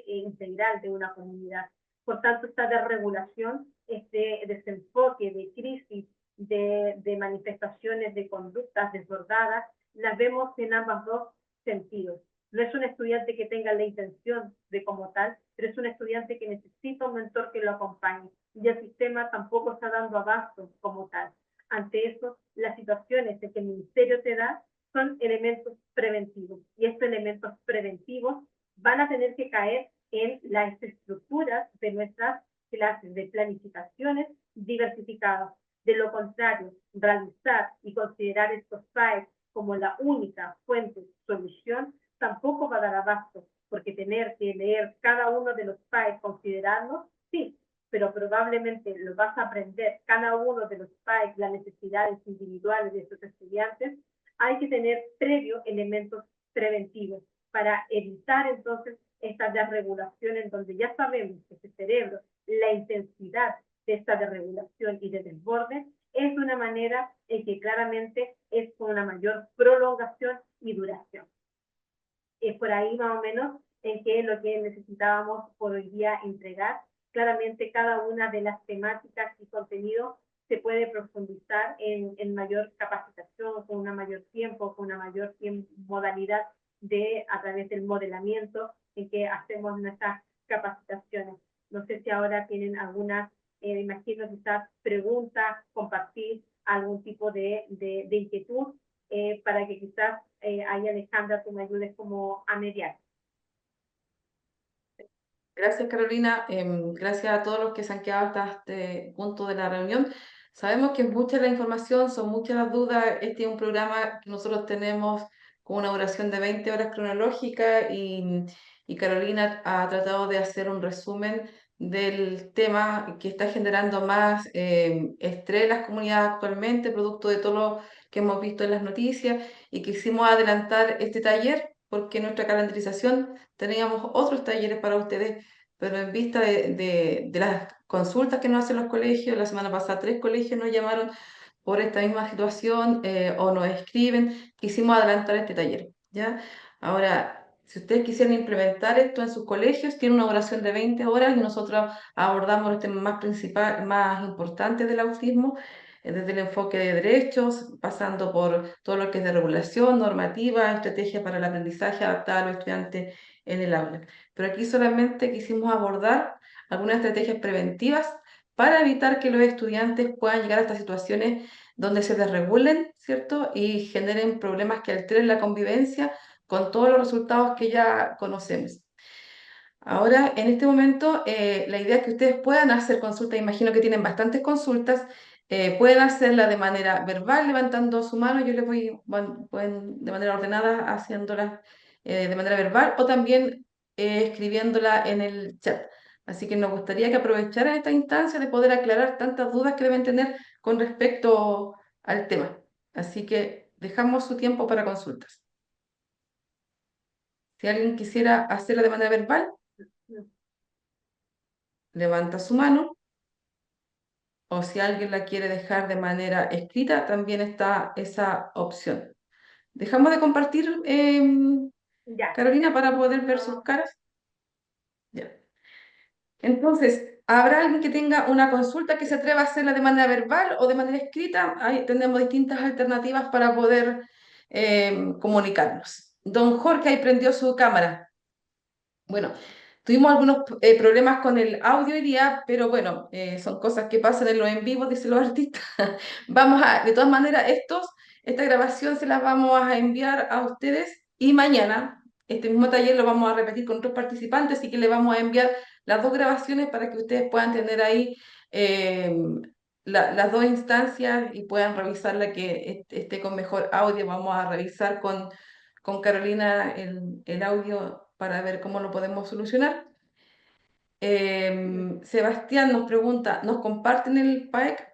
integral de una comunidad. Por tanto, esta desregulación, este desenfoque de crisis, de manifestaciones de conductas desbordadas, las vemos en ambos dos sentidos. No es un estudiante que tenga la intención de como tal, pero es un estudiante que necesita un mentor que lo acompañe, y el sistema tampoco está dando abasto como tal. Ante eso, las situaciones que el ministerio te da son elementos preventivos, y estos elementos preventivos van a tener que caer en las estructuras de nuestras clases de planificaciones diversificadas. De lo contrario, realizar y considerar estos PAEs como la única fuente de solución tampoco va a dar abasto, porque tener que leer cada uno de los PAEs, considerarlos, sí, pero probablemente lo vas a aprender cada uno de los PAEs, las necesidades individuales de estos estudiantes. Hay que tener previo elementos preventivos para evitar entonces esta desregulación, en donde ya sabemos que ese cerebro, la intensidad de esta desregulación y de desborde es de una manera en que claramente es con una mayor prolongación y duración. Es por ahí más o menos en que lo que necesitábamos por hoy día entregar. Claramente cada una de las temáticas y contenidos se puede profundizar en mayor capacitación, con un mayor tiempo, con una mayor modalidad a través del modelamiento en que hacemos nuestras capacitaciones. No sé si ahora tienen algunas, imagino quizás preguntas, compartir algún tipo de inquietud, para que quizás ahí Alejandra tú me ayudes como a mediar. Gracias, Carolina. Gracias a todos los que se han quedado hasta este punto de la reunión. Sabemos que es mucha la información, son muchas las dudas. Este es un programa que nosotros tenemos con una duración de 20 horas cronológicas y Carolina ha tratado de hacer un resumen del tema que está generando más estrés en las comunidades actualmente, producto de todo lo que hemos visto en las noticias, y quisimos adelantar este taller porque en nuestra calendarización teníamos otros talleres para ustedes, pero en vista de las consultas que nos hacen los colegios, la semana pasada 3 colegios nos llamaron por esta misma situación, o nos escriben, quisimos adelantar este taller, ¿ya? Ahora, si ustedes quisieran implementar esto en sus colegios, tiene una duración de 20 horas y nosotros abordamos los temas más principales, más importantes del autismo, desde el enfoque de derechos, pasando por todo lo que es de regulación, normativa, estrategia para el aprendizaje adaptada a los estudiantes en el aula. Pero aquí solamente quisimos abordar algunas estrategias preventivas para evitar que los estudiantes puedan llegar a estas situaciones donde se desregulen, ¿cierto? Y generen problemas que alteren la convivencia con todos los resultados que ya conocemos. Ahora, en este momento, la idea es que ustedes puedan hacer consultas, imagino que tienen bastantes consultas, pueden hacerla de manera verbal, levantando su mano, yo les voy, pueden de manera ordenada haciéndolas de manera verbal, o también escribiéndola en el chat. Así que nos gustaría que aprovecharan esta instancia de poder aclarar tantas dudas que deben tener con respecto al tema. Así que dejamos su tiempo para consultas. Si alguien quisiera hacerla de manera verbal, levanta su mano, o si alguien la quiere dejar de manera escrita, también está esa opción. Dejamos de compartir, Ya. Carolina, para poder ver sus caras. Ya. Entonces, ¿habrá alguien que tenga una consulta que se atreva a hacerla de manera verbal o de manera escrita? Ahí tenemos distintas alternativas para poder comunicarnos. Don Jorge ahí prendió su cámara. Bueno, tuvimos algunos problemas con el audio hoy día, pero bueno, son cosas que pasan en los en vivo, dicen los artistas. De todas maneras, esta grabación se las vamos a enviar a ustedes, y mañana este mismo taller lo vamos a repetir con otros participantes, así que le vamos a enviar las dos grabaciones para que ustedes puedan tener ahí eh, las dos instancias y puedan revisar la que esté con mejor audio. Vamos a revisar con Carolina el audio para ver cómo lo podemos solucionar. Sebastián nos pregunta, ¿nos comparten el PAEC?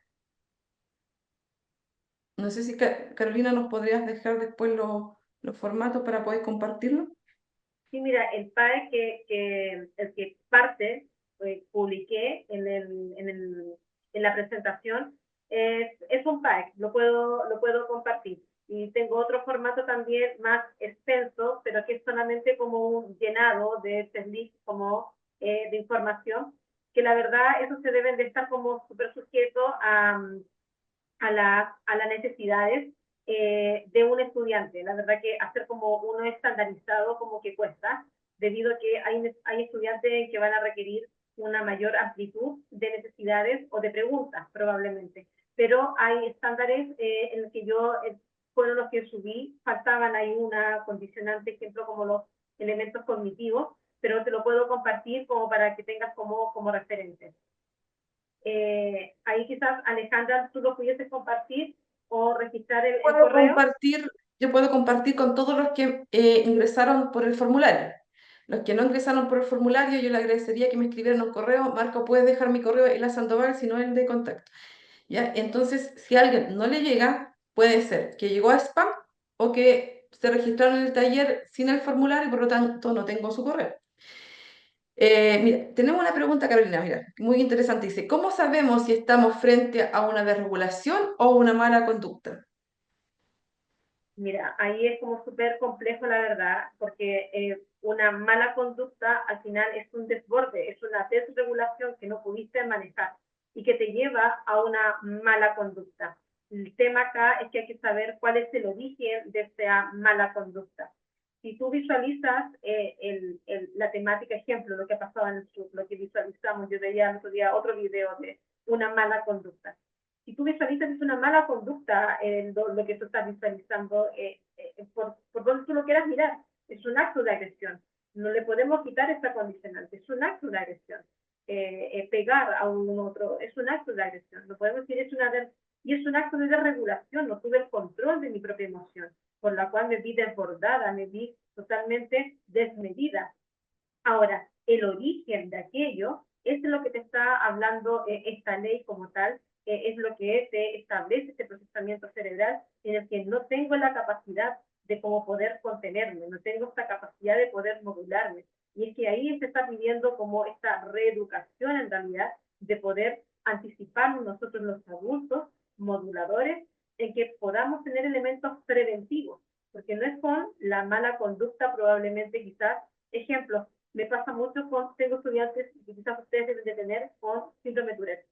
No sé si Carolina nos podrías dejar después los formatos para poder compartirlo. Sí, mira, el PAE el que parte, publiqué en la presentación, es un PAE, lo puedo compartir. Y tengo otro formato también más extenso, pero que es solamente como un llenado de este link como de información, que la verdad eso se deben de estar como súper sujeto a las necesidades de un estudiante. La verdad que hacer como uno estandarizado como que cuesta, debido a que hay estudiantes que van a requerir una mayor amplitud de necesidades o de preguntas probablemente. Pero hay estándares en los que yo, fueron los que subí, faltaban ahí una condicionante, ejemplo, como los elementos cognitivos, pero te lo puedo compartir como para que tengas como referente. Ahí quizás, Alejandra, tú lo pudieses compartir o registrar el Puedo correo. compartir, yo puedo compartir con todos los que ingresaron por el formulario. Los que no ingresaron por el formulario, yo le agradecería que me escribieran un correo. Marco, puedes dejar mi correo en la Sandoval, si no el de contacto. ¿Ya? Entonces, si a alguien no le llega, puede ser que llegó a spam o que se registraron en el taller sin el formulario y por lo tanto no tengo su correo. Mira, tenemos una pregunta, Carolina, mira, muy interesante. Dice, ¿cómo sabemos si estamos frente a una desregulación o una mala conducta? Mira, ahí es como súper complejo, la verdad, porque una mala conducta al final es un desborde, es una desregulación que no pudiste manejar y que te lleva a una mala conducta. El tema acá es que hay que saber cuál es el origen de esta mala conducta. Si tú visualizas la temática, ejemplo, lo que ha pasado en el sur, lo que visualizamos, yo veía el otro día otro video de una mala conducta. Si tú visualizas es una mala conducta en lo que tú estás visualizando, por donde tú lo quieras mirar, es un acto de agresión. No le podemos quitar esta condicionante, es un acto de agresión. Pegar a un otro es un acto de agresión. No podemos decir y es un acto de desregulación. No tuve el control de mi propia emoción, por la cual me vi desbordada, me vi totalmente desmedida. Ahora, el origen de aquello es lo que te está hablando esta ley como tal, es lo que te establece este procesamiento cerebral en el que no tengo la capacidad de cómo poder contenerme, no tengo esta capacidad de poder modularme. Y es que ahí se está pidiendo como esta reeducación en realidad de poder anticiparnos nosotros los adultos, moduladores, en que podamos tener elementos preventivos, porque no es con la mala conducta probablemente quizás, ejemplo, me pasa mucho tengo estudiantes que quizás ustedes deben de tener con síndrome de Tourette.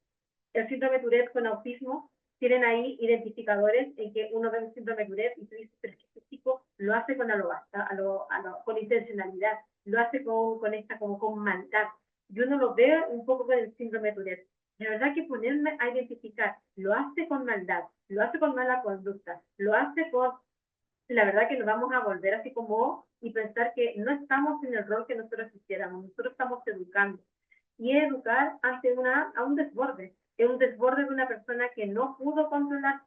El síndrome de Tourette con autismo tienen ahí identificadores en que uno ve un síndrome de Tourette y tú dices, pero este chico lo hace con intencionalidad, lo hace como con maldad. Yo no lo veo un poco con el síndrome de Tourette. La verdad que ponerme a identificar, lo hace con maldad, lo hace con mala conducta, lo hace con la verdad que nos vamos a volver así como y pensar que no estamos en el rol que nosotros quisiéramos, nosotros estamos educando. Y educar ante a un desborde, es un desborde de una persona que no pudo controlar.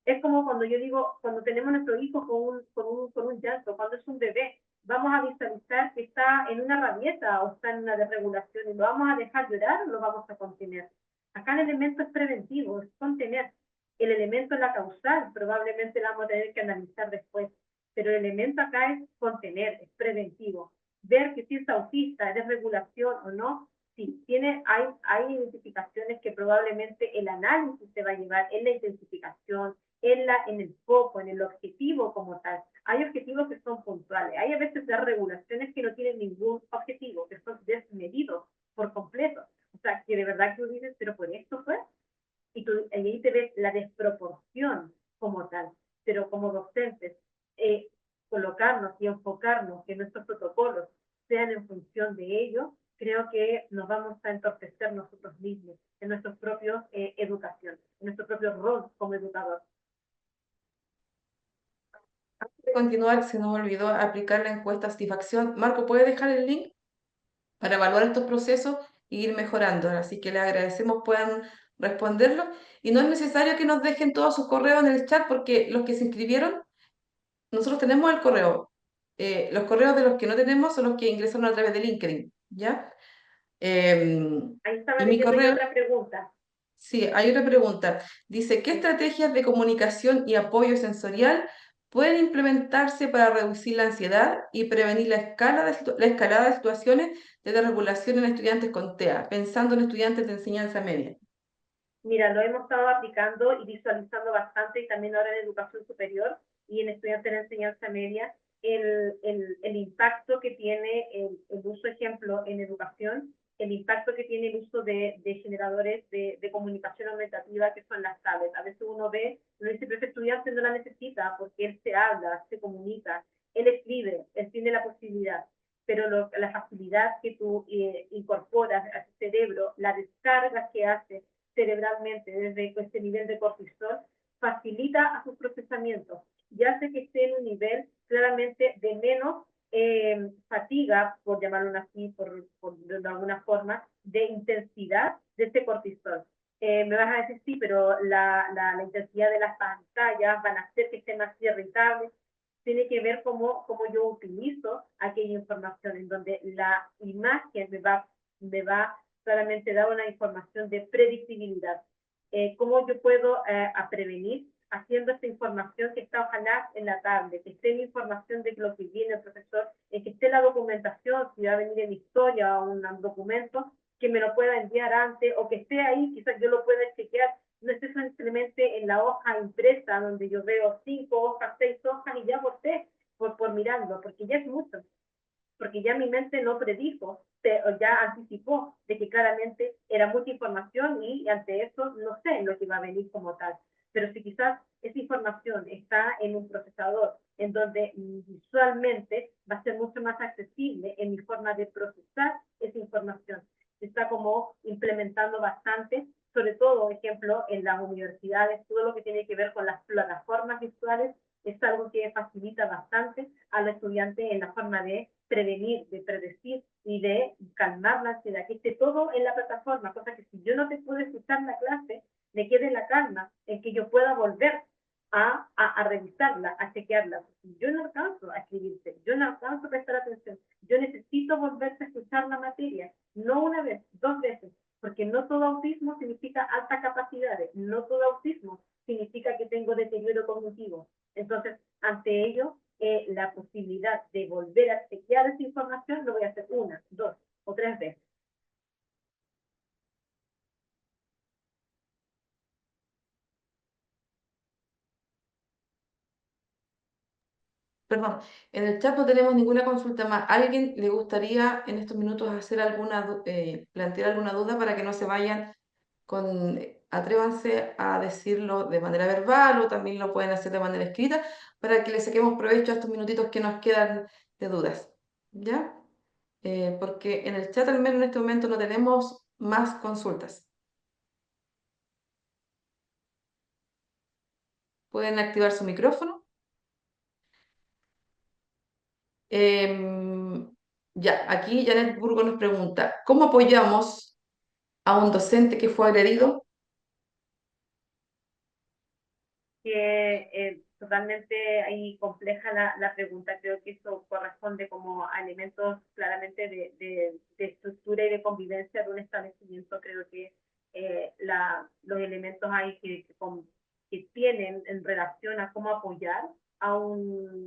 Es como cuando yo digo, cuando tenemos nuestro hijo con un llanto, cuando es un bebé, vamos a visualizar que está en una rabieta o está en una desregulación y lo vamos a dejar llorar o lo vamos a contener. Acá el elemento es preventivo, es contener. El elemento es la causal, probablemente la vamos a tener que analizar después, pero el elemento acá es contener, es preventivo. Ver que si es autista, es desregulación o no, sí, hay identificaciones que probablemente el análisis se va a llevar en la identificación, en el foco, en el objetivo como tal. Hay objetivos que son puntuales, hay a veces de regulaciones que no tienen ningún objetivo, que son desmedidos por completo. O sea, que de verdad tú dices, pero por esto fue, y ahí te ves la desproporción como tal, pero como docentes, eh, colocarnos y enfocarnos que nuestros protocolos sean en función de ello, creo que nos vamos a entorpecer nosotros mismos en nuestros propios educación, en nuestro propio rol como educador. Antes de continuar, se nos olvidó aplicar la encuesta satisfacción. Marco, ¿puedes dejar el link? para evaluar estos procesos e ir mejorando. Así que les agradecemos puedan responderlo. Y no es necesario que nos dejen todos sus correos en el chat porque los que se inscribieron, nosotros tenemos el correo. Los correos de los que no tenemos son los que ingresaron a través de LinkedIn, ¿ya? Ahí estaba Y mi leyendo yo correo, otra pregunta. sí, hay otra pregunta. Dice, ¿qué Sí. estrategias de comunicación y apoyo sensorial pueden implementarse para reducir la ansiedad y prevenir la escalada de situaciones de desregulación en estudiantes con TEA, pensando en estudiantes de enseñanza media? Mira, lo hemos estado aplicando y visualizando bastante y también ahora en educación superior y en estudiantes de enseñanza media, el impacto que tiene el uso, ejemplo, en educación, el impacto que tiene el uso de generadores de comunicación aumentativa que son las tablets. A veces uno dice, pero ese estudiante no la necesita porque él se habla, se comunica, él escribe, él tiene la posibilidad, pero la facilidad que tú incorporas a su cerebro, la descarga que hace cerebralmente desde este nivel de cortisol, facilita a sus procesamientos y hace que esté en un nivel claramente de menos fatiga, por llamarlo así, por de alguna forma, de intensidad de este cortisol. Me vas a decir, sí, pero la intensidad de las pantallas van a hacer que esté más irritable. Tiene que ver cómo yo utilizo aquella información, en donde la imagen me va solamente dar una información de predictibilidad. ¿Cómo yo puedo prevenir haciendo esta información que está ojalá en la tablet, que esté la información de lo que viene el profesor, que esté la documentación, si va a venir en historia o un documento, que me lo pueda enviar antes o que esté ahí, quizás yo lo pueda chequear, no esté simplemente en la hoja impresa donde yo veo 5 hojas, 6 hojas y ya voté por mirarlo, porque ya es mucho, porque ya mi mente no predijo, ya anticipó de que claramente era mucha información y ante eso no sé lo que va a venir como tal. Pero si quizás esa información está en un procesador en donde visualmente va a ser mucho más accesible en mi forma de procesar esa información. Se está como implementando bastante, sobre todo, ejemplo, en las universidades, todo lo que tiene que ver con las plataformas virtuales es algo que facilita bastante al estudiante en la forma de prevenir, de predecir y de calmar la ansiedad, que esté todo en la plataforma, cosa que si yo no te puedo escuchar la clase, me quede la calma en que yo pueda volver a revisarla, a chequearla. Yo no alcanzo a escribirte, yo no alcanzo a prestar atención, yo necesito volverte a escuchar la materia, no una vez, 2 veces, porque no todo autismo significa altas capacidades, no todo autismo significa que tengo deterioro cognitivo. Entonces, ante ello, la posibilidad de volver a chequear esa información lo voy a hacer 1, 2 o 3 veces. Perdón, en el chat no tenemos ninguna consulta más. ¿Alguien le gustaría en estos minutos hacer plantear alguna duda para que no se vayan atrévanse a decirlo de manera verbal o también lo pueden hacer de manera escrita para que le saquemos provecho a estos minutitos que nos quedan de dudas? ¿Ya? Porque en el chat al menos en este momento no tenemos más consultas. Pueden activar su micrófono. Em, ya, aquí Janet Burgo nos pregunta, ¿cómo apoyamos a un docente que fue agredido? Que totalmente ahí compleja la pregunta, creo que eso corresponde como a elementos claramente de estructura y de convivencia de un establecimiento, creo que los elementos ahí que tienen en relación a cómo apoyar a un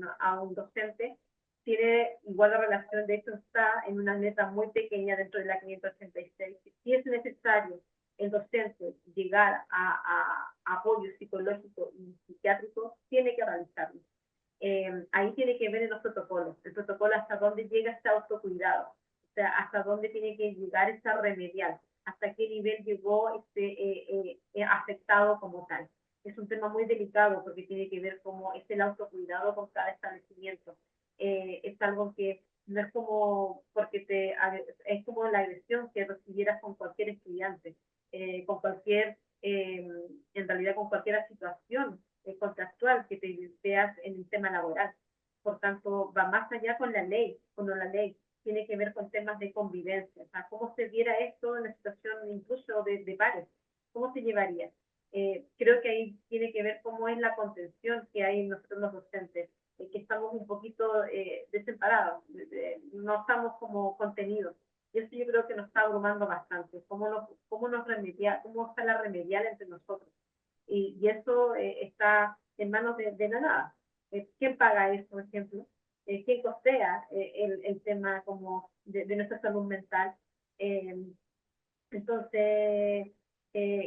docente, tiene igual la relación, de hecho está en una meta muy pequeña dentro de la 586, si es necesario el docente llegar a apoyo psicológico y psiquiátrico, tiene que realizarlo. Ahí tiene que ver en los protocolos, el protocolo hasta dónde llega este autocuidado, o sea, hasta dónde tiene que llegar esta remedial, hasta qué nivel llegó afectado como tal. Es un tema muy delicado porque tiene que ver cómo es el autocuidado con cada establecimiento. Es algo que no es como es como la agresión que recibieras con cualquier estudiante, con cualquier, en realidad con cualquier situación contractual que te veas en el tema laboral. Por tanto, va más allá con la ley, tiene que ver con temas de convivencia, o sea, cómo se viera esto en la situación incluso de pares, cómo se llevaría. Creo que ahí tiene que ver cómo es la contención que hay en nosotros los docentes, que estamos un poquito desamparados, no estamos como contenidos. Y eso yo creo que nos está abrumando bastante, cómo está la remedial entre nosotros. Y eso está en manos de la nada. ¿Quién paga eso, por ejemplo? ¿Quién costea el tema como de nuestra salud mental? Eh, entonces,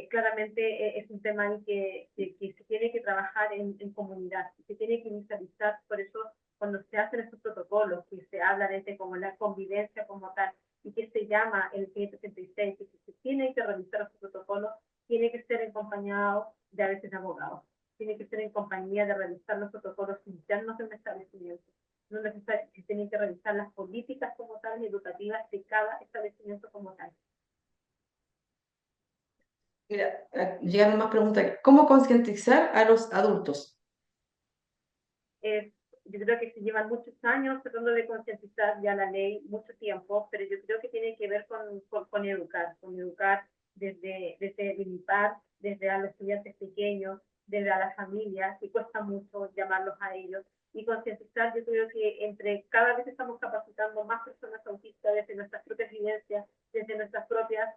claramente es un tema en que se tiene que trabajar en comunidad, se tiene que inicializar, por eso cuando se hacen estos protocolos, que se habla de como la convivencia como tal, y que se llama el 576, que se tiene que realizar estos protocolos, tiene que ser acompañado de a veces de abogados, tiene que ser en compañía de realizar los protocolos internos de un establecimiento, no necesariamente se tienen que realizar las políticas como tal y educativas de cada establecimiento como tal. Mira, llegaron más preguntas. ¿Cómo concientizar a los adultos? Yo creo que se llevan muchos años tratando de concientizar ya la ley, mucho tiempo, pero yo creo que tiene que ver con educar desde limitar, desde a los estudiantes pequeños, desde a las familias, que cuesta mucho llamarlos a ellos, y concientizar, yo creo que cada vez estamos capacitando más personas autistas desde nuestras propias vivencias, desde nuestras propias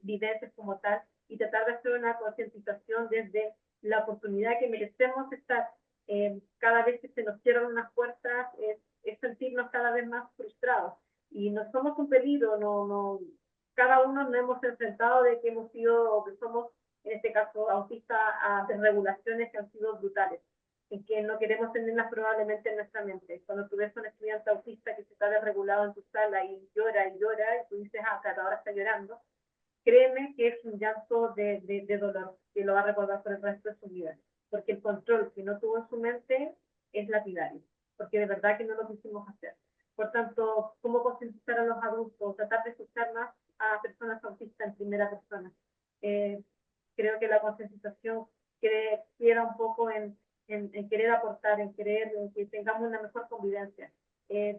vivencias como tal, y tratar de hacer una concientización desde la oportunidad que merecemos estar. Cada vez que se nos cierran unas puertas es sentirnos cada vez más frustrados. Y no somos un peligro, cada uno nos hemos enfrentado de que hemos sido, o que somos, en este caso, autistas a desregulaciones que han sido brutales, y que no queremos tenerlas probablemente en nuestra mente. Cuando tú ves a un estudiante autista que se está desregulado en tu sala y llora, y tú dices, claro, ahora está llorando, créeme que es un llanto de dolor que lo va a recordar por el resto de su vida, porque el control que no tuvo en su mente es lapidario, porque de verdad que no lo quisimos hacer. Por tanto, ¿cómo concientizar a los adultos? Tratar de escuchar más a personas autistas en primera persona. Eh, Creo que la concientización queda un poco en querer aportar, en querer que tengamos una mejor convivencia.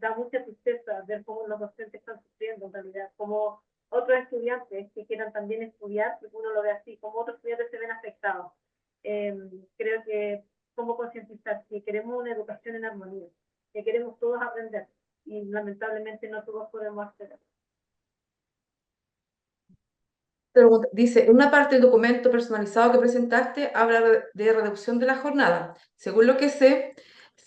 Da mucha tristeza ver cómo los docentes están sufriendo en realidad, cómo otros estudiantes que quieran también estudiar, que uno lo ve así, como otros estudiantes se ven afectados. Creo que cómo concientizar que queremos una educación en armonía, que queremos todos aprender y lamentablemente no todos podemos hacerlo. Dice, en una parte del documento personalizado que presentaste habla de reducción de la jornada. Según lo que sé,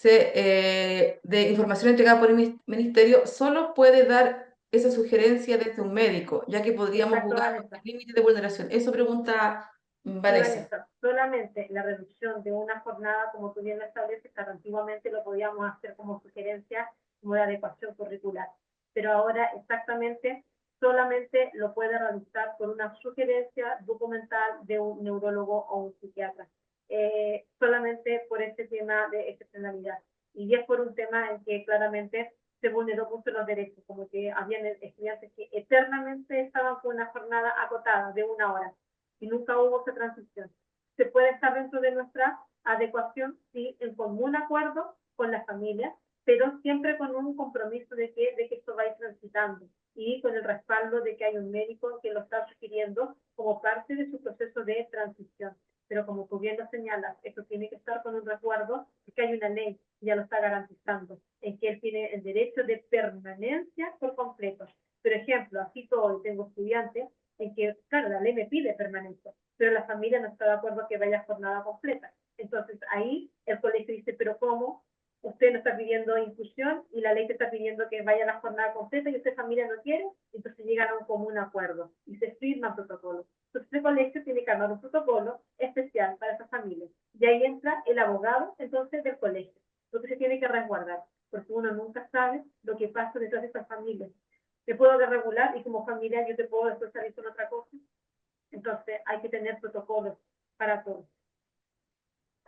de información entregada por el ministerio, solo puede dar esa sugerencia desde un médico, ya que podríamos Exacto, jugar con Vanessa. el límite de vulneración. Eso pregunta Sí, Vanessa. Vanessa, solamente la reducción de una jornada, como tú bien lo estableces, que antiguamente lo podíamos hacer como sugerencia, como de adecuación curricular, pero ahora exactamente solamente lo puede realizar por una sugerencia documental de un neurólogo o un psiquiatra, solamente por este tema de excepcionalidad. Y es por un tema en que claramente se vulneró mucho los derechos, como que habían estudiantes que eternamente estaban con una jornada acotada de 1 hora y nunca hubo esa transición. Se puede estar dentro de nuestra adecuación, sí, en común acuerdo con la familia, pero siempre con un compromiso de que esto va a ir transitando y con el respaldo de que hay un médico que lo está sugiriendo como parte de su proceso de transición. Pero como tú bien lo señalas, esto tiene que estar con un resguardo, porque hay una ley que ya lo está garantizando, en que él tiene el derecho de permanencia por completo. Por ejemplo, aquí todo, tengo estudiantes en que, claro, la ley me pide permanencia, pero la familia no está de acuerdo que vaya jornada completa. Entonces ahí el colegio dice, pero ¿cómo? Usted no está pidiendo inclusión y la ley te está pidiendo que vaya a la jornada completa y usted familia no quiere, entonces llegan a un común acuerdo y se firman protocolos. Entonces el colegio tiene que armar un protocolo especial para esa familia. Y ahí entra el abogado entonces del colegio, lo que se tiene que resguardar, porque uno nunca sabe lo que pasa detrás de esa familia. Te puedo regular y como familia yo te puedo después salir con otra cosa. Entonces hay que tener protocolos para todo.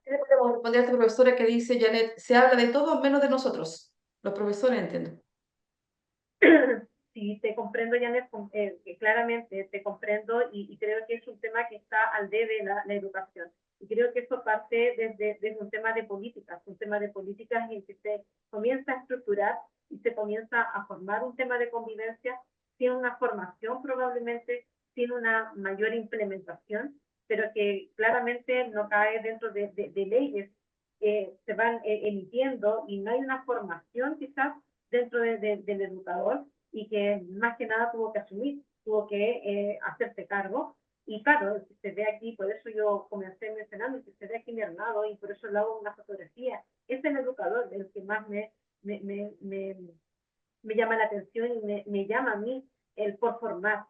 ¿Qué le podemos responder a esta profesora que dice, Janet, se habla de todo menos de nosotros? Los profesores entienden. Sí, te comprendo, Janet, claramente te comprendo y creo que es un tema que está al debe la educación. Y creo que eso parte desde un tema de políticas en que se comienza a estructurar y se comienza a formar un tema de convivencia sin una formación probablemente, sin una mayor implementación, pero que claramente no cae dentro de leyes que se van emitiendo y no hay una formación quizás dentro del educador y que más que nada tuvo que asumir, tuvo que hacerse cargo. Y claro, se ve aquí, por eso yo comencé mencionando, que se ve aquí mi hermano y por eso le hago una fotografía. Es el educador el que más me, me, me, me llama la atención y me llama a mí el por formar,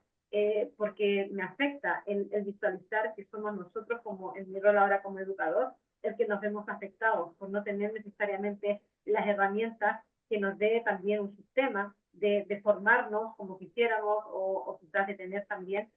porque me afecta el visualizar que somos nosotros, como en mi rol ahora como educador, el que nos vemos afectados por no tener necesariamente las herramientas que nos dé también un sistema de formarnos como quisiéramos o quizás de tener también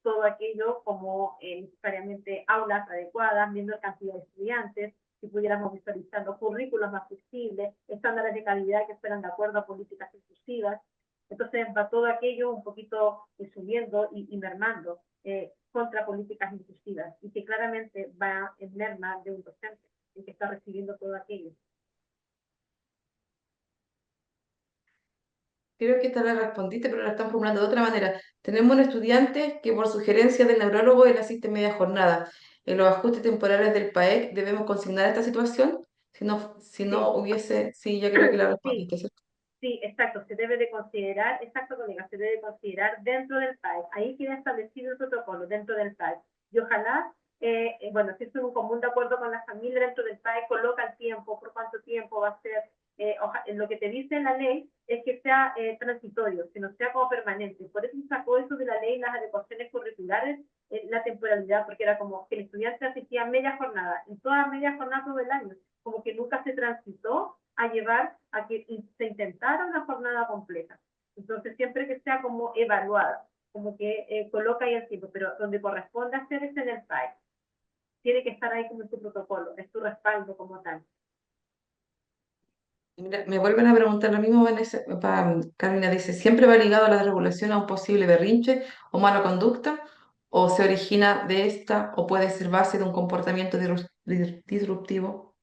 todo aquello como necesariamente aulas adecuadas, menor cantidad de estudiantes, si pudiéramos visualizar los currículos más flexibles, estándares de calidad que fueran de acuerdo a políticas inclusivas. Entonces va todo aquello un poquito subiendo y mermando contra políticas inclusivas y que claramente va en merma de un docente el que está recibiendo todo aquello. Creo que esta la respondiste, pero la están formulando de otra manera. Tenemos un estudiante que por sugerencia del neurólogo él asiste media jornada. En los ajustes temporales del PAEC debemos consignar esta situación. Si no Sí, hubiese, sí, ya creo que la sí, respondiste, ¿cierto? sí, exacto, se debe de considerar, exacto, colega, se debe considerar dentro del PAEC. Ahí queda establecido el protocolo dentro del PAEC. Y ojalá, bueno, si es un común de acuerdo con la familia dentro del PAEC, coloca el tiempo, por cuánto tiempo va a ser. Lo que te dice la ley es que sea transitorio, que no sea como permanente. Por eso sacó eso de la ley, las adecuaciones curriculares, la temporalidad, porque era como que el estudiante asistía media jornada, y toda media jornada todo el año, como que nunca se transitó a llevar a que se intentara una jornada completa. Entonces, siempre que sea como evaluada, como que coloca ahí el tiempo, pero donde corresponde hacer es en el site. Tiene que estar ahí como tu protocolo, es tu respaldo como tal. Mira, me vuelven a preguntar lo mismo, Vanessa, Carmina dice, ¿siempre va ligado a la desregulación a un posible berrinche o mala conducta? ¿O se origina de esta o puede ser base de un comportamiento disruptivo?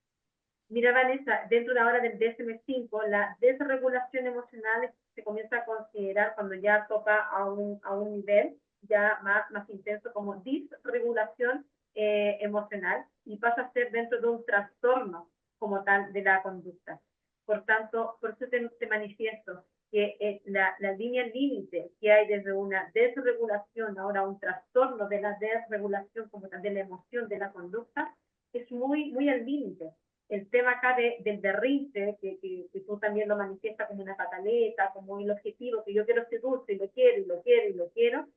Mira, Vanessa, dentro de ahora del DSM-5, la desregulación emocional se comienza a considerar cuando ya toca a un nivel ya más intenso como disregulación emocional y pasa a ser dentro de un trastorno como tal de la conducta. Por tanto, por eso te manifiesto que la línea límite que hay desde una desregulación ahora un trastorno de la desregulación como tal de la emoción de la conducta es muy al límite. El tema acá del berrinche, que tú también lo manifiestas como una pataleta, como el objetivo, que yo quiero ser dulce y lo quiero y lo quiero y lo quiero,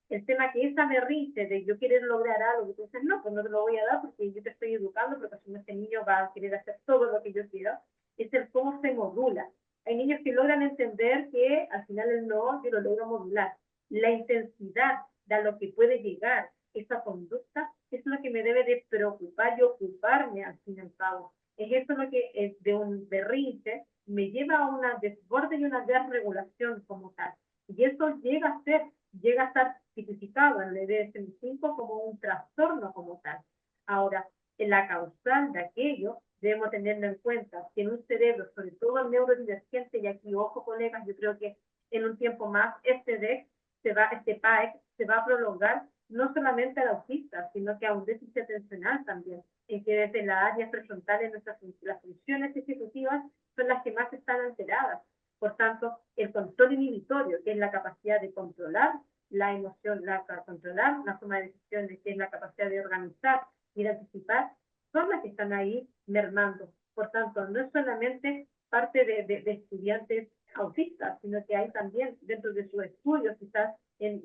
el tema que esa berrinche de yo querer lograr algo, que tú dices, no, pues no te lo voy a dar porque yo te estoy educando, porque si no este niño va a querer hacer todo lo que yo quiero, es el cómo se modula. Hay niños que logran entender que al final el no, yo lo logro modular. La intensidad de lo que puede llegar esa conducta es lo que me debe de preocupar y ocuparme al fin y al cabo. Es eso lo que es de un berrinche me lleva a una desborde y una desregulación como tal. Y eso llega a estar tipificado en el DSM-5 como un trastorno como tal. Ahora, en la causal de aquello, debemos tenerlo en cuenta que en un cerebro, sobre todo el neurodivergente, y aquí, ojo colegas, yo creo que en un tiempo más este PAEC se va a prolongar no solamente al autista, sino que a un déficit atencional también, en que desde las áreas prefrontales las funciones ejecutivas son las que más están alteradas. Por tanto, el control inhibitorio, que es la capacidad de controlar la emoción, controlar la toma de decisiones, que es la capacidad de organizar y de anticipar, son las que están ahí mermando. Por tanto, no es solamente parte de estudiantes autistas, sino que hay también dentro de sus estudios, quizás en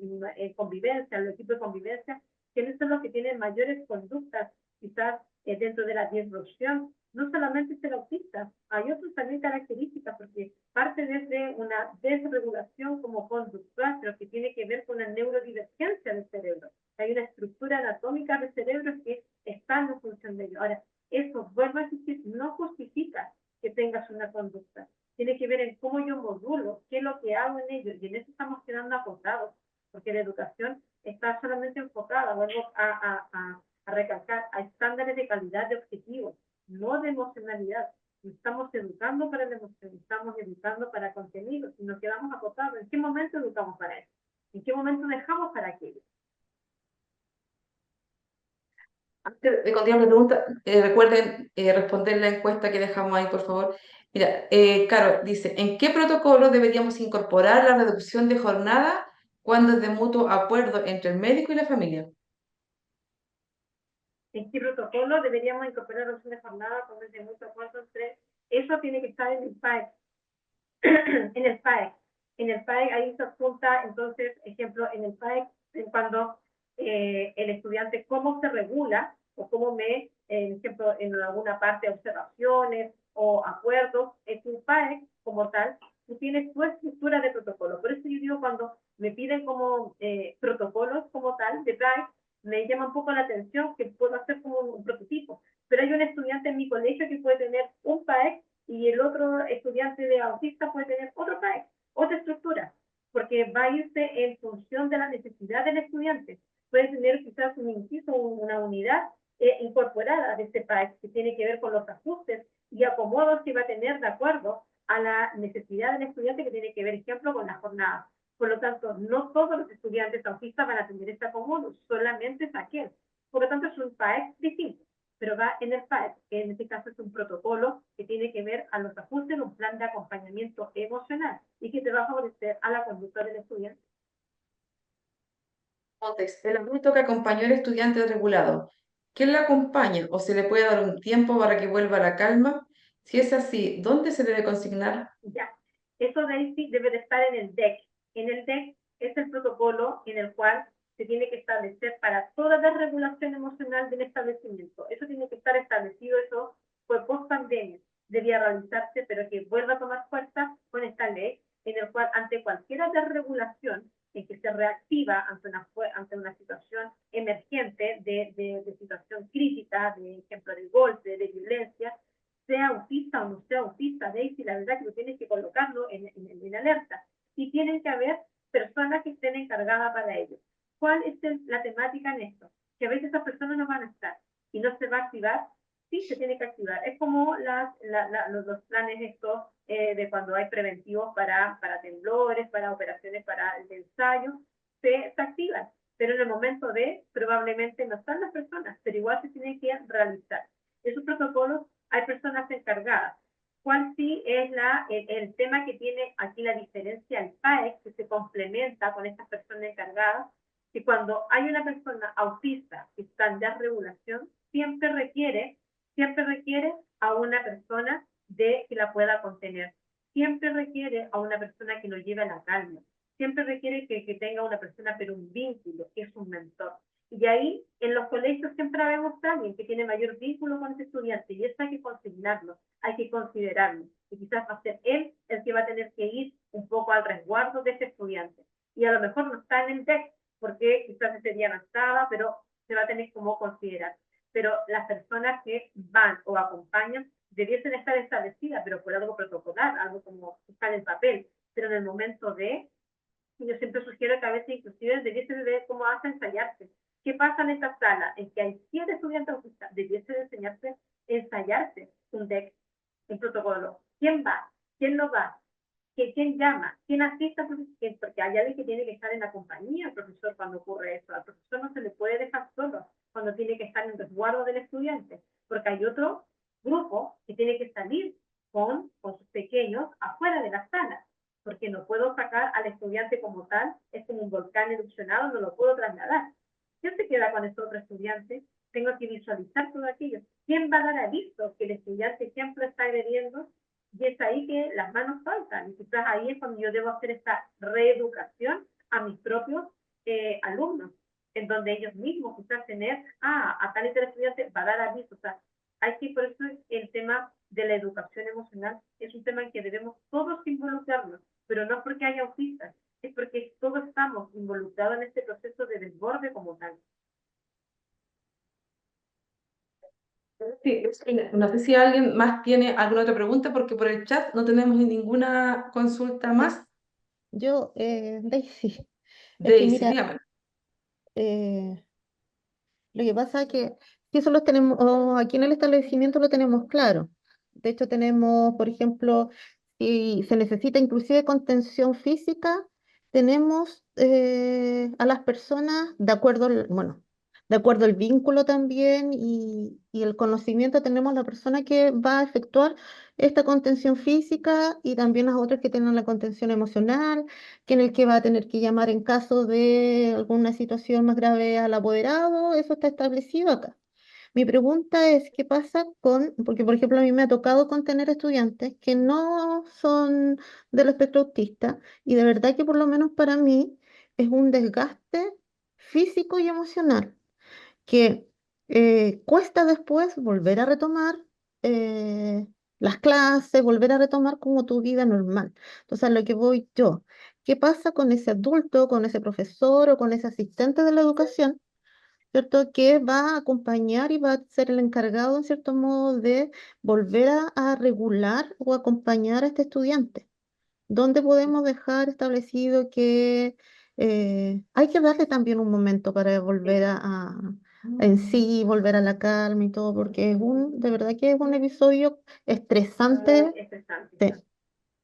convivencia, en el equipo de convivencia, que son los que tienen mayores conductas, quizás dentro de la disrupción. No solamente es el autista, hay otras también características, porque parte desde una desregulación como conductual, pero que tiene que ver con la neurodivergencia del cerebro. Hay una estructura anatómica del cerebro que está en función de ello. Ahora, eso, vuelvo a decir, no justifica que tengas una conducta. Tiene que ver en cómo yo modulo, qué es lo que hago en ello, y en eso estamos quedando acotados, porque la educación está solamente enfocada, vuelvo a recalcar, a estándares de calidad de objetivos, no de emocionalidad. no estamos educando para la emoción, estamos educando para contenido, y nos quedamos acotados. ¿En qué momento educamos para eso? ¿En qué momento dejamos para aquello? Antes de continuar la pregunta, recuerden responder la encuesta que dejamos ahí, por favor. Mira, Caro dice, ¿en qué protocolo deberíamos incorporar la reducción de jornada cuando es de mutuo acuerdo entre el médico y la familia? ¿En qué protocolo deberíamos incorporar opción de jornada con de mucho acuerdo entre? Eso tiene que estar en el PAEC. En el PAEC. En el PAEC ahí se apunta, entonces, ejemplo, en el PAEC, en cuando el estudiante, cómo se regula o cómo me, ejemplo, en alguna parte observaciones o acuerdos, es un PAEC como tal, tú tienes tu estructura de protocolo. Por eso yo digo, cuando me piden como protocolos como tal de PAEC, me llama un poco la atención que puedo hacer como un prototipo. Pero hay un estudiante en mi colegio que puede tener un PAEC y el otro estudiante de autista puede tener otro PAEC, otra estructura, porque va a irse en función de la necesidad del estudiante. Puede tener quizás un inciso, una unidad incorporada de este PAEC que tiene que ver con los ajustes y acomodos que va a tener de acuerdo a la necesidad del estudiante que tiene que ver, ejemplo, con la jornada. Por lo tanto, no todos los estudiantes autistas van a tener este acomodo, solamente es aquel. Por lo tanto, es un PAEC distinto, pero va en el PAEC, que en este caso es un protocolo que tiene que ver a los ajustes de un plan de acompañamiento emocional y que te va a favorecer a la conducta del estudiante. Entonces, el adulto que acompañó al estudiante regulado, ¿quién le acompaña o se le puede dar un tiempo para que vuelva a la calma? Si es así, ¿dónde se debe consignar? Ya, eso de ahí sí debe de estar en el DEC. En el DEC es el protocolo en el cual se tiene que establecer para toda la regulación emocional del establecimiento. Eso tiene que estar establecido, eso fue post pandemia, debía realizarse, pero que vuelva a tomar fuerza con esta ley, en el cual ante cualquier desregulación en que se reactiva ante una situación emergente de situación crítica, de ejemplo de golpe, de violencia, sea autista o no sea autista, Daisy, la verdad que lo tienes que colocarlo en alerta. Y tienen que haber personas que estén encargadas para ello. ¿Cuál es la temática en esto? Que a veces esas personas no van a estar y no se va a activar. Sí, se tiene que activar. Es como los planes estos de cuando hay preventivos para temblores, para operaciones para el ensayo, se activan. Pero en el momento de, probablemente no están las personas, pero igual se tiene que realizar. Esos protocolos hay personas encargadas. ¿Cuál sí es el tema que tiene aquí la diferencia el PAEC, que se complementa con estas personas encargadas? Que cuando hay una persona autista que está en desregulación, siempre requiere a una persona que la pueda contener. Siempre requiere a una persona que lo lleve a la calma. Siempre requiere que tenga una persona, pero un vínculo, que es un mentor. Y ahí en los colegios siempre vemos a alguien que tiene mayor vínculo con ese estudiante y eso hay que consignarlo, hay que considerarlo. Y quizás va a ser él el que va a tener que ir un poco al resguardo de ese estudiante. Y a lo mejor no está en el DEC porque quizás ese día no estaba, pero se va a tener como considerar. Pero las personas que van o acompañan debiesen estar establecidas, pero por algo protocolar, algo como está en el papel. Pero en el momento de, yo siempre sugiero que a veces inclusive debiese de ver cómo hace ensayarse. ¿Qué pasa en esta sala? En que hay 7 estudiantes autistas, debiese de enseñarse, ensayarse un DEC, un protocolo. ¿Quién va? ¿Quién no va? ¿Quién llama? ¿Quién asiste? Porque hay alguien que tiene que estar en la compañía del profesor cuando ocurre eso. Al profesor no se le puede dejar solo cuando tiene que estar en resguardo del estudiante, porque hay otro grupo que tiene que salir con sus pequeños afuera de la sala, porque no puedo sacar al estudiante como tal, es como un volcán erupcionado, no lo puedo trasladar. ¿Quién se queda con ese otro estudiante? Tengo que visualizar todo aquello. ¿Quién va a dar aviso que el estudiante siempre está agrediendo? Y es ahí que las manos faltan. Y quizás ahí es cuando yo debo hacer esta reeducación a mis propios alumnos, en donde ellos mismos quizás tener, a tal y tal estudiante va a dar aviso. O sea, hay que, por eso el tema de la educación emocional es un tema en que debemos todos involucrarnos, pero no porque haya autistas, es porque todos estamos involucrados en este proceso de desborde como tal. Sí, no sé si alguien más tiene alguna otra pregunta, porque por el chat no tenemos ninguna consulta más. Daisy, es que Daisy, mira, dígame. eh, lo que pasa es que si eso lo tenemos, aquí en el establecimiento lo tenemos claro, De hecho, tenemos, por ejemplo, si se necesita inclusive contención física, tenemos a las personas, de acuerdo, bueno, de acuerdo al vínculo también y el conocimiento, tenemos la persona que va a efectuar esta contención física y también las otras que tienen la contención emocional, que en el que va a tener que llamar en caso de alguna situación más grave al apoderado, eso está establecido acá. Mi pregunta es, ¿qué pasa con, porque por ejemplo a mí me ha tocado contener estudiantes que no son del espectro autista y de verdad que por lo menos para mí es un desgaste físico y emocional que cuesta después volver a retomar eh, las clases, volver a retomar como tu vida normal. Entonces, a lo que voy yo, ¿qué pasa con ese adulto, con ese profesor o con ese asistente de la educación? ¿Cierto? Que va a acompañar y va a ser el encargado, en cierto modo, de volver a regular o acompañar a este estudiante. ¿Dónde podemos dejar establecido que hay que darle también un momento para volver en sí, volver a la calma y todo, porque de verdad que es un episodio muy estresante. estresante. Sí.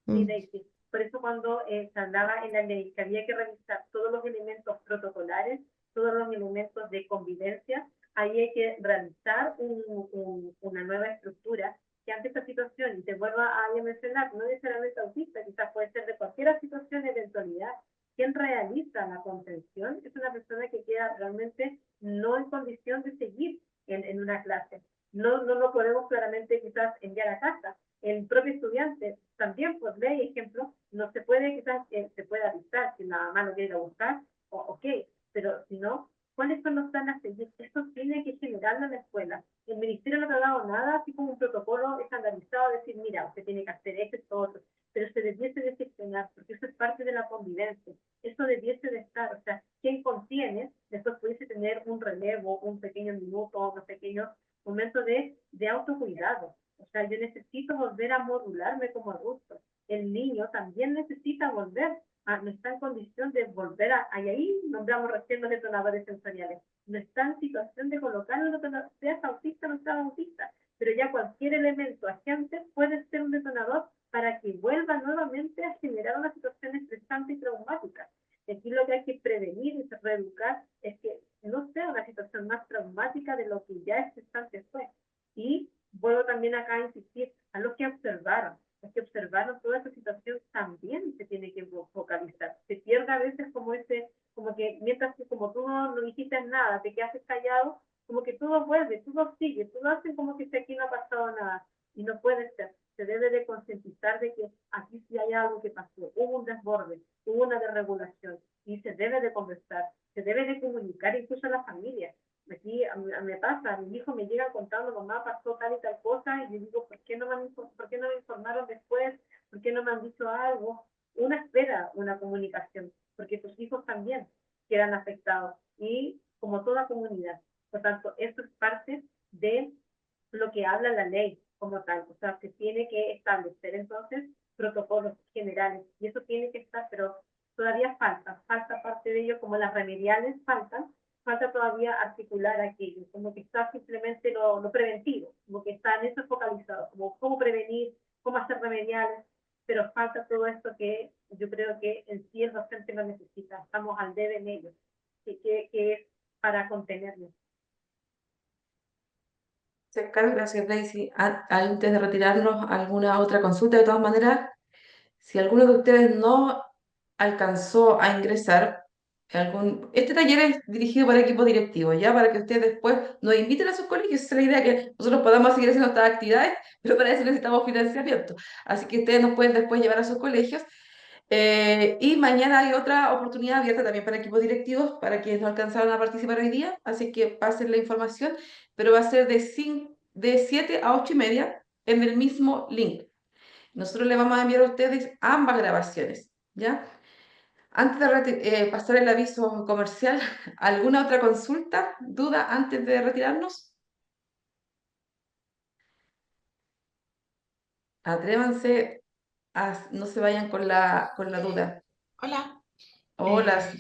Sí, Mm. Daisy. Por eso cuando se hablaba en la ley que había que revisar todos los elementos protocolares, todos los elementos de convivencia, ahí hay que realizar una nueva estructura que ante esta situación, y te vuelvo a mencionar, no necesariamente autista, quizás puede ser de cualquier situación, eventualidad, quien realiza la contención es una persona que queda realmente no en condición de seguir en una clase. No lo podemos claramente quizás enviar a casa, el propio estudiante también por ley, ejemplo, no se puede, quizás se puede avisar si la mamá lo quiere ir a buscar, ok, pero si no, ¿cuáles son los planes a seguir? Esto tiene que generarlo en la escuela. El ministerio no te ha dado nada, así como un protocolo estandarizado, decir, mira, usted tiene que hacer esto, esto, otro, pero se debiese de gestionar, porque eso es parte de la convivencia, eso debiese de estar, o sea, quien contiene, después pudiese tener un relevo, un pequeño minuto, unos pequeños momentos de autocuidado. O sea, yo necesito volver a modularme como adulto. El niño también necesita volver no está en condición de volver y ahí nombramos recién los detonadores sensoriales. No está en situación de colocar los detonadores, seas autista o no seas autista, pero ya cualquier elemento agente puede ser un detonador para que vuelva nuevamente a generar una situación estresante y traumática. Aquí lo que hay que prevenir y reeducar es que no sea una situación más traumática de lo que ya estresante fue. Y vuelvo también acá a insistir, a los que observaron toda esa situación también se tiene que focalizar. Se pierde a veces como como que mientras que como tú no dijiste nada, te quedas callado, como que todo vuelve, todo sigue, todo hacen como que aquí no ha pasado nada. Y no puede ser. Se debe de concientizar de que aquí sí hay algo que pasó, hubo un desborde, hubo una desregulación, y se debe de conversar, se debe de comunicar incluso a la familia. Aquí me pasa, mi hijo me llega contando, mamá pasó tal y tal cosa, y yo digo, ¿por qué no me informaron después? ¿Por qué no me han dicho algo? Una espera una comunicación, porque tus hijos también quedan afectados, y como toda comunidad. Por tanto, esto es parte de lo que habla la ley como tal, o sea, se tiene que establecer entonces protocolos generales, y eso tiene que estar, pero todavía falta parte de ello, como las remediales falta todavía articular aquello, como que está simplemente lo preventivo, como que está en eso focalizado, como cómo prevenir, cómo hacer remediales, pero falta todo esto que yo creo que en sí el docente lo necesita, estamos al debe en ello, que es para contenerlo. Gracias, Daisy. Antes de retirarnos, alguna otra consulta. De todas maneras, si alguno de ustedes no alcanzó a ingresar, este taller es dirigido para equipos directivos, ya para que ustedes después nos inviten a sus colegios. Esa es la idea, que nosotros podamos seguir haciendo estas actividades, pero para eso necesitamos financiamiento. Así que ustedes nos pueden después llevar a sus colegios. Y mañana hay otra oportunidad abierta también para equipos directivos, para quienes no alcanzaron a participar hoy día, así que pasen la información, pero va a ser de 7 a 8 y media en el mismo link. Nosotros le vamos a enviar a ustedes ambas grabaciones, ¿ya? Antes de pasar el aviso comercial, ¿alguna otra consulta, duda antes de retirarnos? Atrévanse, no se vayan con la duda. Hola. Hola, Eh,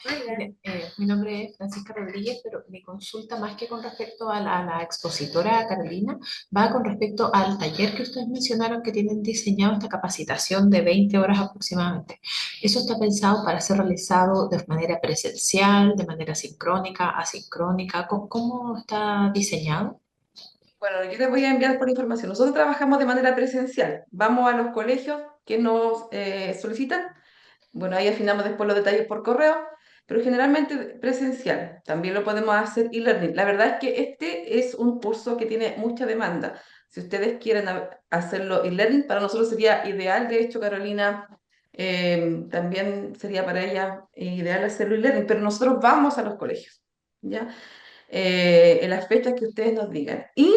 Hola. Mire, mi nombre es Francisca Rodríguez, pero mi consulta más que con respecto a la expositora Carolina, va con respecto al taller que ustedes mencionaron que tienen diseñado esta capacitación de 20 horas aproximadamente. ¿Eso está pensado para ser realizado de manera presencial, de manera sincrónica, asincrónica? ¿Cómo está diseñado? Bueno, yo les voy a enviar por información. Nosotros trabajamos de manera presencial. Vamos a los colegios que nos solicitan. Bueno, ahí afinamos después los detalles por correo, pero generalmente presencial. También lo podemos hacer e-learning. La verdad es que este es un curso que tiene mucha demanda. Si ustedes quieren hacerlo e-learning, para nosotros sería ideal. De hecho, Carolina, también sería para ella ideal hacerlo e-learning, pero nosotros vamos a los colegios, ¿ya? En las fechas que ustedes nos digan. Y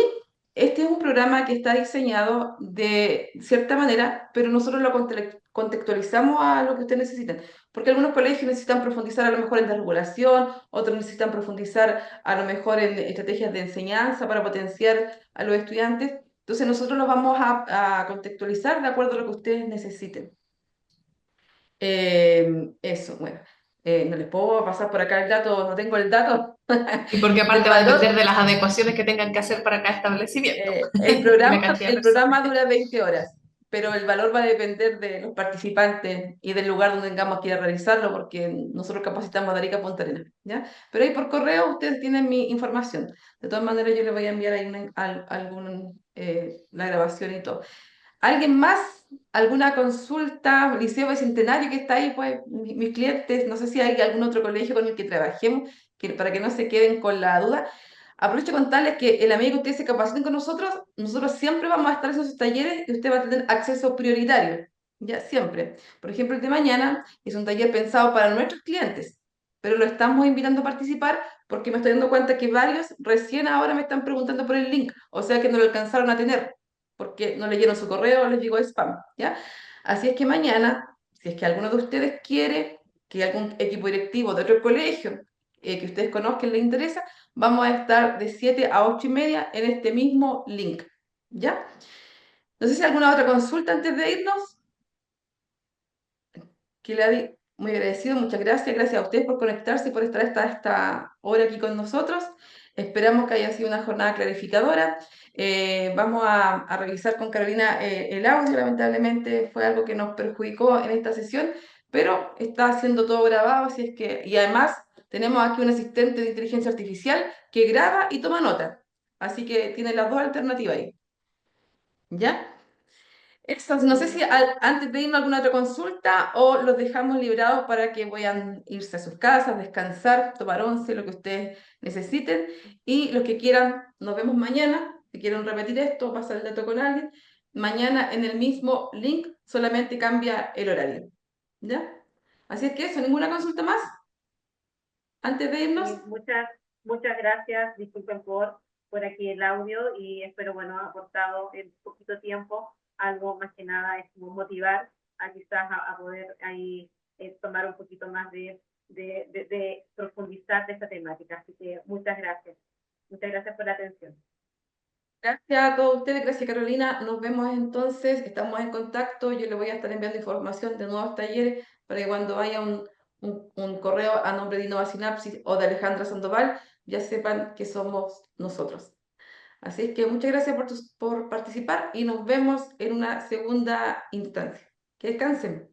este es un programa que está diseñado de cierta manera, pero nosotros lo contextualizamos a lo que ustedes necesitan. Porque algunos colegios necesitan profundizar a lo mejor en desregulación, otros necesitan profundizar a lo mejor en estrategias de enseñanza para potenciar a los estudiantes. Entonces nosotros los vamos a contextualizar de acuerdo a lo que ustedes necesiten. Eso, bueno. No les puedo pasar por acá el dato, no tengo el dato Y porque del aparte va a depender valor. de las adecuaciones que tengan que hacer para cada establecimiento El y la programa, cantidad de el personas. programa dura 20 horas, pero el valor va a depender de los participantes y del lugar donde tengamos que ir a realizarlo, porque nosotros capacitamos de Arica a Punta Arenas, ¿ya? Pero ahí por correo ustedes tienen mi información. De todas maneras, yo les voy a enviar ahí la grabación y todo. ¿Alguien más? ¿Alguna consulta? Liceo Bicentenario que está ahí, pues mis clientes, no sé si hay algún otro colegio con el que trabajemos, para que no se queden con la duda. Aprovecho con contarles que el amigo que ustedes se capaciten con nosotros siempre vamos a estar en esos talleres y usted va a tener acceso prioritario, ya siempre. Por ejemplo, el de mañana es un taller pensado para nuestros clientes, pero lo estamos invitando a participar porque me estoy dando cuenta que varios recién ahora me están preguntando por el link, o sea que no lo alcanzaron a tener porque no leyeron su correo o les llegó spam, ¿ya? Así es que mañana, si es que alguno de ustedes quiere que algún equipo directivo de otro colegio que ustedes conozcan le interesa, vamos a estar de 7 a 8 y media en este mismo link, ¿ya? No sé si hay alguna otra consulta antes de irnos. Muy agradecido, muchas gracias. Gracias a ustedes por conectarse y por estar hasta esta hora aquí con nosotros. Esperamos que haya sido una jornada clarificadora. Vamos a revisar con Carolina el audio. Lamentablemente fue algo que nos perjudicó en esta sesión, pero está siendo todo grabado, así es que, y además tenemos aquí un asistente de inteligencia artificial que graba y toma nota. Así que tiene las dos alternativas ahí. ¿Ya? Eso, no sé si antes de irnos a alguna otra consulta o los dejamos liberados para que puedan irse a sus casas, descansar, tomar once, lo que ustedes necesiten. Y los que quieran, nos vemos mañana. Si quieren repetir esto, pasar el dato con alguien. Mañana en el mismo link, solamente cambia el horario. ¿Ya? Así es que eso, ¿ninguna consulta más antes de irnos? Muchas gracias. Disculpen por aquí el audio y espero, bueno, aportado en poquito tiempo algo más que nada es como motivar a quizás a poder ahí tomar un poquito más de profundizar de esta temática. Así que muchas gracias. Muchas gracias por la atención. Gracias a todos ustedes, gracias Carolina. Nos vemos entonces, estamos en contacto. Yo le voy a estar enviando información de nuevos talleres para que cuando haya un correo a nombre de Innova Sinapsis o de Alejandra Sandoval, ya sepan que somos nosotros. Así es que muchas gracias por participar y nos vemos en una segunda instancia. Que descansen.